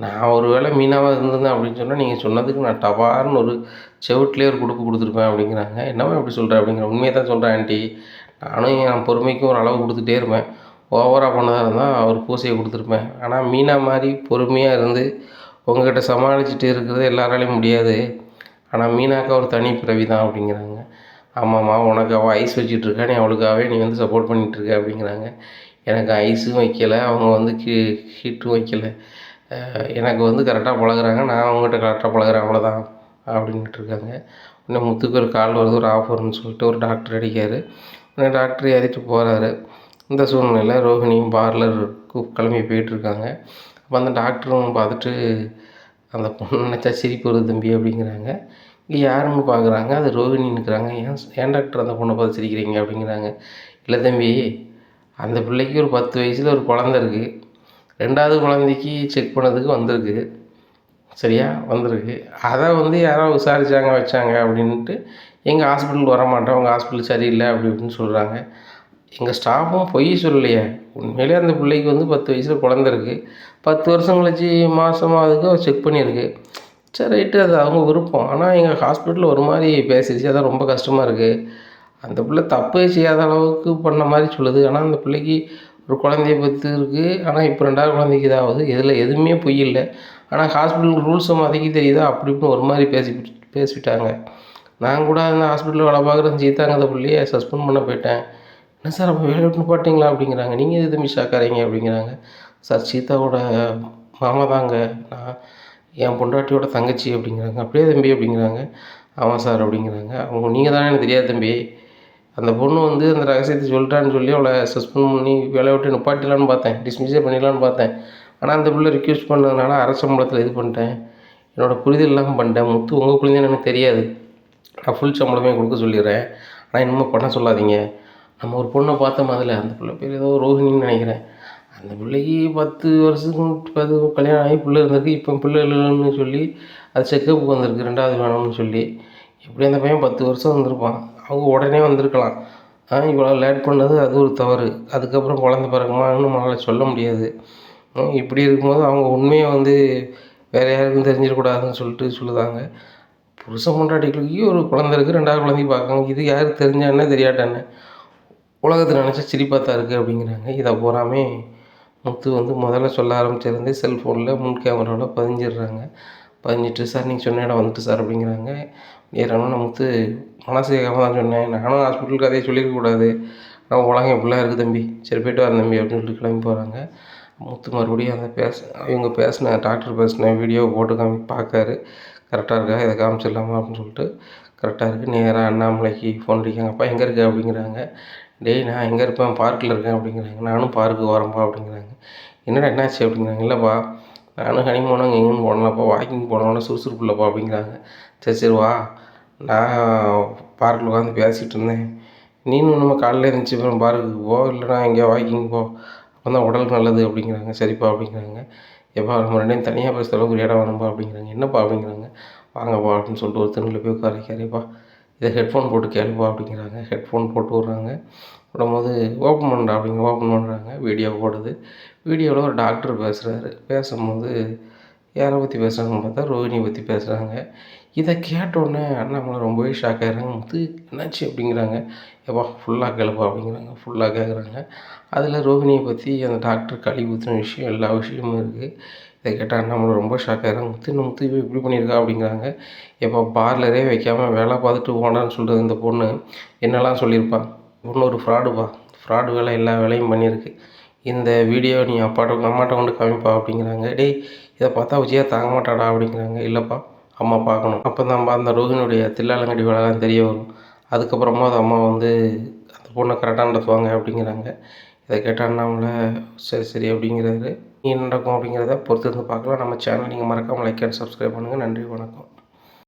நான் ஒரு வேளை மீனாவாக இருந்திருந்தேன் அப்படின்னு சொன்னால் நீங்கள் சொன்னதுக்கு நான் டபார்னு ஒரு செவுட்லேயே ஒரு கொடுப்பு கொடுத்துருப்பேன் அப்படிங்கிறாங்க. என்னம்மா எப்படி சொல்கிறேன் அப்படிங்கிற, உண்மையை தான் சொல்கிறேன் ஆண்டி, நானும் என் பொறுமைக்கும் ஒரு அளவு கொடுத்துட்டே இருப்பேன். ஓவராக பண்ணதாக இருந்தால் அவர் பூசையை கொடுத்துருப்பேன். ஆனால் மீனா மாதிரி பொறுமையாக இருந்து உங்கள்கிட்ட சமாளிச்சுட்டு இருக்கிறது எல்லாராலையும் முடியாது. ஆனால் மீனாக்கா ஒரு தனி பிறவி தான் அப்படிங்கிறாங்க. ஆமாம்மா, உனக்கு அவள் ஐஸ் வச்சுட்ருக்கா, நீ அவளுக்காகவே நீ வந்து சப்போர்ட் பண்ணிகிட்ருக்க அப்படிங்கிறாங்க. எனக்கு ஐஸும் வைக்கலை, அவங்க வந்து ஹீட்டும் வைக்கலை, எனக்கு வந்து கரெக்டாக பழகுறாங்க, நான் அவங்ககிட்ட கரெக்டாக பழகுறேன், அவ்வளோதான் அப்படின்ட்டு இருக்காங்க. உடனே முத்துக்கு ஒரு கால் வருது, ஒரு ஆஃபர்னு சொல்லிட்டு ஒரு டாக்டர் அடிக்கார். உடனே டாக்டர் ஏறிட்டு போகிறாரு. இந்த சூழ்நிலையில் ரோஹிணியும் பார்லருக்கு கிளம்பி போயிட்டுருக்காங்க. அப்போ அந்த டாக்டரும் பார்த்துட்டு, அந்த பொண்ணு நினச்சா சிரிப்பு வருது தம்பி அப்படிங்கிறாங்க. இங்கே யாருன்னு பார்க்குறாங்க, அது ரோஹிணி நிற்கிறாங்க. ஏன் டாக்டர் அந்த பொண்ணை பார்த்து சிரிக்கிறீங்க அப்படிங்கிறாங்க. இல்லை தம்பி, அந்த பிள்ளைக்கு ஒரு 10 வயசில் ஒரு குழந்த இருக்குது, 2வது குழந்தைக்கு செக் பண்ணதுக்கு வந்திருக்கு, சரியா வந்திருக்கு. அதை வந்து யாரோ விசாரித்தாங்க வச்சாங்க அப்படின்ட்டு எங்கள் ஹாஸ்பிட்டலுக்கு வர மாட்டோம், உங்கள் ஹாஸ்பிட்டல் சரியில்லை அப்படி இப்படின்னு சொல்கிறாங்க. எங்கள் ஸ்டாஃபும் பொய் சொல்லலையே, உண்மையிலே அந்த பிள்ளைக்கு வந்து 10 வயசில் குழந்த இருக்குது, 10 வருஷம் கழிச்சு மாதமாகுதுக்கு செக் பண்ணியிருக்கு. சரி ரைட்டு, அது அவங்க விருப்பம். ஆனால் எங்கள் ஹாஸ்பிட்டலில் ஒரு மாதிரி பேசிடுச்சு, அதான் ரொம்ப கஷ்டமாக இருக்குது. அந்த பிள்ளை தப்பே செய்யாத அளவுக்கு பண்ண மாதிரி சொல்லுது. ஆனால் அந்த பிள்ளைக்கு ஒரு குழந்தைய பற்றி இருக்குது, ஆனால் இப்போ 2வது குழந்தைக்கு இதாகுது. இதில் எதுவுமே பொய் இல்லை. ஆனால் ஹாஸ்பிட்டல் ரூல்ஸை மதிக்க தெரியுதா அப்படி இப்படின்னு ஒரு மாதிரி பேசிவிட்டாங்க. நான் கூட அந்த ஹாஸ்பிட்டலில் வேலை பார்க்குறேன், சீத்தாங்க அந்த பிள்ளையை சஸ்பெண்ட் பண்ண போயிட்டேன். என்ன சார் அப்போ வேலை விட்டு போட்டிங்களா அப்படிங்கிறாங்க. நீங்கள் எது தம்பி ஷாக்காரீங்க அப்படிங்கிறாங்க. சார் சீதாவோட மாமா தாங்க நான், என் பொண்டாட்டியோட தங்கச்சி அப்படிங்கிறாங்க. அப்படியே தம்பி அப்படிங்கிறாங்க. ஆமாம் சார் அப்படிங்கிறாங்க. அவங்க நீங்கள் தானே எனக்கு தெரியாது தம்பி, அந்த பொண்ணு வந்து அந்த ரகசியத்தை சொல்லிட்டான்னு சொல்லி அவளை சஸ்பெண்ட் பண்ணி வேலையை விட்டு நிப்பாட்டிடலான்னு பார்த்தேன், டிஸ்மிஸே பண்ணிடலான்னு பார்த்தேன். ஆனால் அந்த பிள்ளை ரிக்வெஸ்ட் பண்ணதுனால அரசம்பளத்தில் இது பண்ணிட்டேன், என்னோடய புரிதல் இல்லாமல் பண்ணிட்டேன். முத்து உங்கள் குழந்தைன்னு எனக்கு தெரியாது, நான் ஃபுல் சம்பளமே கொடுக்க சொல்லிடுறேன், ஆனால் இன்னமும் பண்ண சொல்லாதீங்க. நம்ம ஒரு பொண்ணை பார்த்தோம், அதில் அந்த பிள்ளை பேர் ஏதோ ரோஹிணின்னு நினைக்கிறேன். அந்த பிள்ளைக்கு 10 வருஷத்துக்கு கல்யாணம் ஆகி பிள்ளை இருந்திருக்கு, இப்போ பிள்ளை இல்லைன்னு சொல்லி அது செக்கப்புக்கு வந்திருக்கு 2வது வேணும்னு சொல்லி. எப்படி அந்த பையன் 10 வருஷம் வந்திருப்பான், அவங்க உடனே வந்திருக்கலாம். இவ்வளோ லேட் பண்ணது அது ஒரு தவறு. அதுக்கப்புறம் குழந்த பிறகுமான்னு நம்மளால் சொல்ல முடியாது. இப்படி இருக்கும்போது அவங்க உண்மையை வந்து வேறு யாருக்கும் தெரிஞ்சிடக்கூடாதுன்னு சொல்லிட்டு சொல்லுதாங்க. புருஷன் பொண்டாட்டிகளுக்கு ஒரு குழந்த இருக்குது, 2வது குழந்தைக்கு பார்க்காங்க, இது யாருக்கு தெரிஞ்சானே தெரியாட்டானே, உலகத்தில் நினச்சா சிரிப்பாக தான் இருக்குது அப்படிங்கிறாங்க. இதை பூராமே முத்து வந்து முதல்ல சொல்ல ஆரம்பிச்சிருந்து செல்ஃபோனில் முன் கேமராவில் பதிஞ்சிடுறாங்க. பதிஞ்சிட்டு சார் நீங்கள் சொன்ன இடம் வந்துட்டு சார் அப்படிங்கிறாங்க. நேரான முத்து மனசு கேட்காம தான் சொன்னேன், நானும் ஹாஸ்பிட்டலுக்கு கதையை சொல்லியிருக்கக்கூடாது, ஆனால் உலகம் இப்படிலாம் இருக்குது தம்பி, சரி போய்ட்டு வரேன் தம்பி அப்படின்னு சொல்லிட்டு கிளம்பி போகிறாங்க. முத்து மறுபடியும் அந்த இவங்க பேசின டாக்டர் பேசின வீடியோவை போட்டு பார்க்காரு, கரெக்டாக இருக்கா, இதை காமிச்சிடலாமா அப்படின்னு சொல்லிட்டு கரெக்டாக இருக்குது. நேராக அண்ணாமலைக்கு ஃபோன் அடிக்காங்க. அப்பா எங்கே இருக்க அப்படிங்கிறாங்க. டேய் நான் எங்கே இருப்பேன், பார்க்கில் இருக்கேன் அப்படிங்கிறாங்க. நானும் பார்க்குக்கு வரேன்ப்பா அப்படிங்கிறாங்க. என்னடா என்னாச்சு அப்படிங்கிறாங்க. இல்லைப்பா நானும் ஹனிமூனும் அங்கே எங்கேன்னு போனலப்பா, வாக்கிங் போனோன்னா சுறுசுறுப்பு இல்லைப்பா அப்படிங்கிறாங்க. சரி வா, நான் பார்க்கில் உட்காந்து பேசிகிட்டு இருந்தேன், நீனும் இன்னும் காலையில் எழுந்திரிச்சி அப்புறம் பார்க்குக்கு போ, இல்லைனா எங்கேயோ வாக்கிங் போ, அப்போ தான் உடலுக்கு நல்லது அப்படிங்கிறாங்க. சரிப்பா அப்படிங்கிறாங்க. எப்பா நம்ம 2 தனியாக பேசுகிற அளவுக்கு ஒரு இடம் வேணும்பா அப்படிங்கிறாங்க. என்னப்பா அப்படிங்கிறாங்க. வாங்கப்பா அப்படின்னு சொல்லிட்டு ஒரு தெருவில் போய் உட்கார வைக்காரேப்பா, இதை ஹெட்ஃபோன் போட்டு கேளுப்பா அப்படிங்கிறாங்க. ஹெட்ஃபோன் போட்டு விட்றாங்க. விடும்போது ஓப்பன் பண்ணுறா அப்படிங்கிற, ஓப்பன் பண்ணுறாங்க. வீடியோ ஓடுது. வீடியோவில் ஒரு டாக்டர் பேசுகிறாரு. பேசும்போது யாரை பற்றி பேசுகிறாங்கன்னு பார்த்தா ரோஹிணியை பற்றி பேசுகிறாங்க. இதை கேட்டோடனே அண்ணாமலை ரொம்பவே ஷாக் ஆகிடுறாங்க. முத்து என்னாச்சு அப்படிங்கிறாங்க. எப்பா ஃபுல்லாக கேளுப்பா அப்படிங்கிறாங்க. ஃபுல்லாக கேட்குறாங்க. அதில் ரோஹிணியை பற்றி அந்த டாக்டர் கழுவி ஊற்றின விஷயம் எல்லா விஷயமும் இருக்குது. இதை கேட்டால் அண்ணாமலை ரொம்ப ஷாக் ஆகிடுறாங்க. முத்து இப்படி பண்ணியிருக்கா அப்படிங்கிறாங்க. எப்போ பார்லரே வைக்காமல் வேலை பார்த்துட்டு ஓனான்னு சொல்கிறது இந்த பொண்ணு என்னெல்லாம் சொல்லியிருப்பா, பொண்ணு ஒரு ஃப்ராடுப்பா, ஃப்ராடு வேலை எல்லா வேலையும் பண்ணியிருக்கு, இந்த வீடியோ நீ அம்மாட்ட கொண்டு காமிப்பா அப்படிங்கிறாங்க. டேய் இதை பார்த்தா விஜயா தாங்க மாட்டாடா அப்படிங்கிறாங்க. இல்லைப்பா அம்மா பார்க்கணும், அப்போ தான் அந்த ரோஹினுடைய தில்லாலங்கடி வேலைலாம் தெரிய வரும், அதுக்கப்புறமா அது அம்மா வந்து அந்த பொண்ணை கரெக்டாக நடத்துவாங்க அப்படிங்கிறாங்க. இதை கேட்டால் அண்ணாமலை சரி அப்படிங்கிறாரு. என்ன நடக்கும் அப்படிங்கிறத பொறுத்து இருந்து பார்க்கலாம். நம்ம சேனல் நீங்கள் மறக்காமல் லைக் அண்ட் சப்ஸ்கிரைப் பண்ணுங்கள். நன்றி, வணக்கம்.